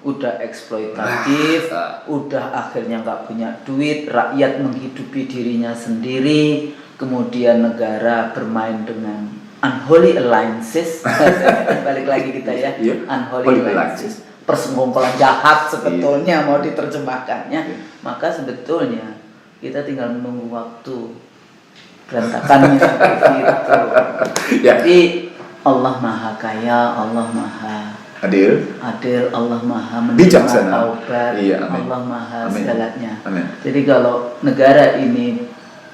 udah eksploitatif, udah akhirnya nggak punya duit, rakyat menghidupi dirinya sendiri. Kemudian negara bermain dengan unholy alliances. Balik lagi kita ya, unholy alliances, persekongkolan jahat sebetulnya mau diterjemahkannya. Maka sebetulnya kita tinggal menunggu waktu berantakannya gitu. Jadi Allah Maha Kaya, Allah Maha adil, Allah Maha bijaksana, taubat, iya, Allah Maha segalanya. Amin. Jadi kalau negara ini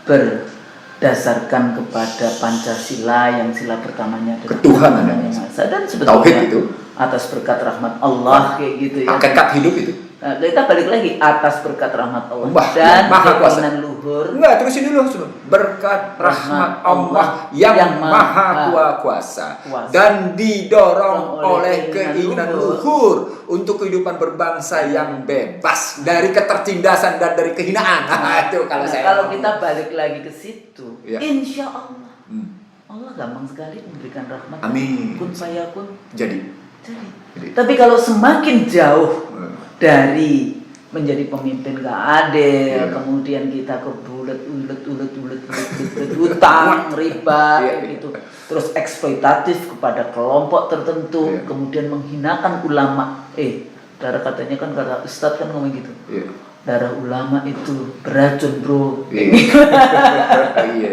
berdasarkan kepada Pancasila yang sila pertamanya adalah ketuhanan yang Maha dan sebetulnya tauhid itu atas berkat rahmat Allah kayak gitu ya. Hakikat hidup itu. Nah, kita balik lagi atas berkat rahmat Allah yang dan maha kuasa. keinginan luhur. Enggak, terusin dulu berkat rahmat Allah yang maha kuasa dan didorong oleh keinginan luhur untuk kehidupan berbangsa yang bebas dari ketertindasan dan dari kehinaan. Itu kalau kita balik lagi ke situ, ya. Insya Allah Allah gampang sekali memberikan rahmat. Amin. Kun fayakun. Jadi. Tapi kalau semakin jauh dari menjadi pemimpin gak adil, Iya. kemudian kita kebulet utang, riba, gitu. Terus eksploitatif kepada kelompok tertentu, Iya. kemudian menghinakan ulama. Darah katanya kan kata Ustadz kan ngomong gitu. Iya. Darah ulama itu beracun, bro. Iya.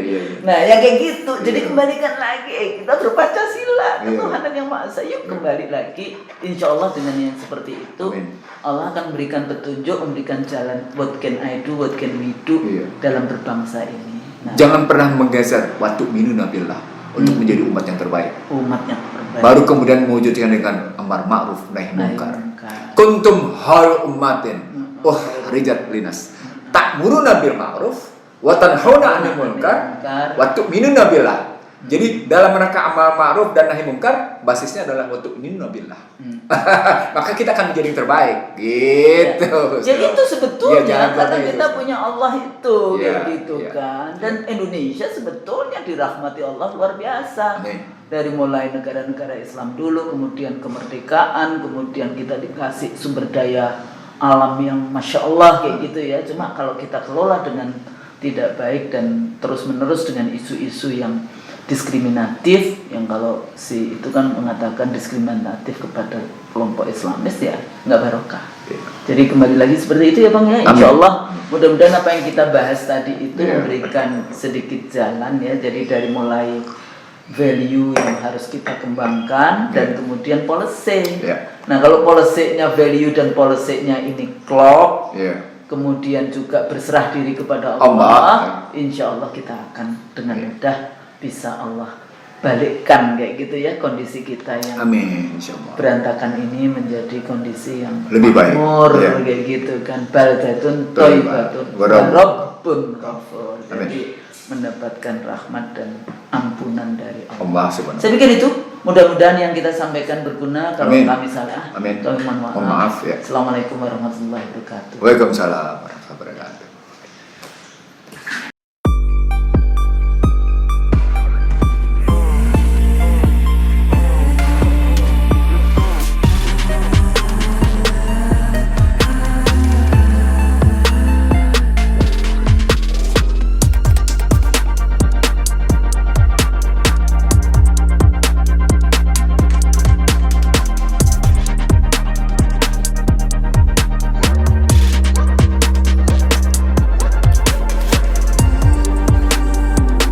Iya. Nah, yang kayak gitu. Jadi Iya. kembalikan lagi, kita berpancasila, Iya. ketuhanan yang maha esa. Yuk kembali lagi. Insya Allah dengan yang seperti itu, Amin. Allah akan memberikan petunjuk, memberikan jalan. What can I do, what can we do Iya. dalam berbangsa ini. Nah, Jangan pernah menggeser waktu minu nabilah untuk menjadi umat yang terbaik. umat yang terbaik. Baru kemudian mewujudkan dengan amar ma'ruf nahi munkar. Kuntum khairu ummatin rijat linas. Ta'muruna bil ma'ruf wa tanhauna 'anil munkar wa tu'minuna billah. Jadi dalam rangka amar ma'ruf dan nahi munkar basisnya adalah wa tu'minuna billah. Maka kita akan menjadi yang terbaik. Gitu. Jadi itu sebetulnya jangan karena sampai kita itu. punya Allah itu, Iya, kayak gitu iya. kan. Dan Indonesia sebetulnya dirahmati Allah luar biasa. Amin. Dari mulai negara-negara Islam dulu, kemudian kemerdekaan, kemudian kita dikasih sumber daya alam yang masya Allah kayak gitu ya. Cuma kalau kita kelola dengan tidak baik dan terus-menerus dengan isu-isu yang diskriminatif, yang kalau si itu kan mengatakan diskriminatif kepada kelompok Islamis ya nggak barokah. Jadi kembali lagi seperti itu ya Bang ya. Insya Allah mudah-mudahan apa yang kita bahas tadi itu memberikan sedikit jalan ya. Jadi dari mulai value yang harus kita kembangkan dan kemudian policy. Nah kalau policy-nya value dan policy-nya ini klop, kemudian juga berserah diri kepada Allah, insya Allah kita akan dengan mudah bisa Allah balikkan kayak gitu ya kondisi kita yang Amin, insyaallah. berantakan ini menjadi kondisi yang Lebih baik. makmur Ya. kayak gitu kan, baldatun Thayyibatun thayyibatun wa wa rabbun ghafur. Amin. Jadi mendapatkan rahmat dan ampunan dari Allah. Allah subhanahu. Saya pikir itu mudah-mudahan yang kita sampaikan berguna. Kalau Amin. kami salah, Amin. kami mohon maaf. Mohon maaf, ya. Assalamualaikum warahmatullahi wabarakatuh. Waalaikumsalam warahmatullahi wabarakatuh.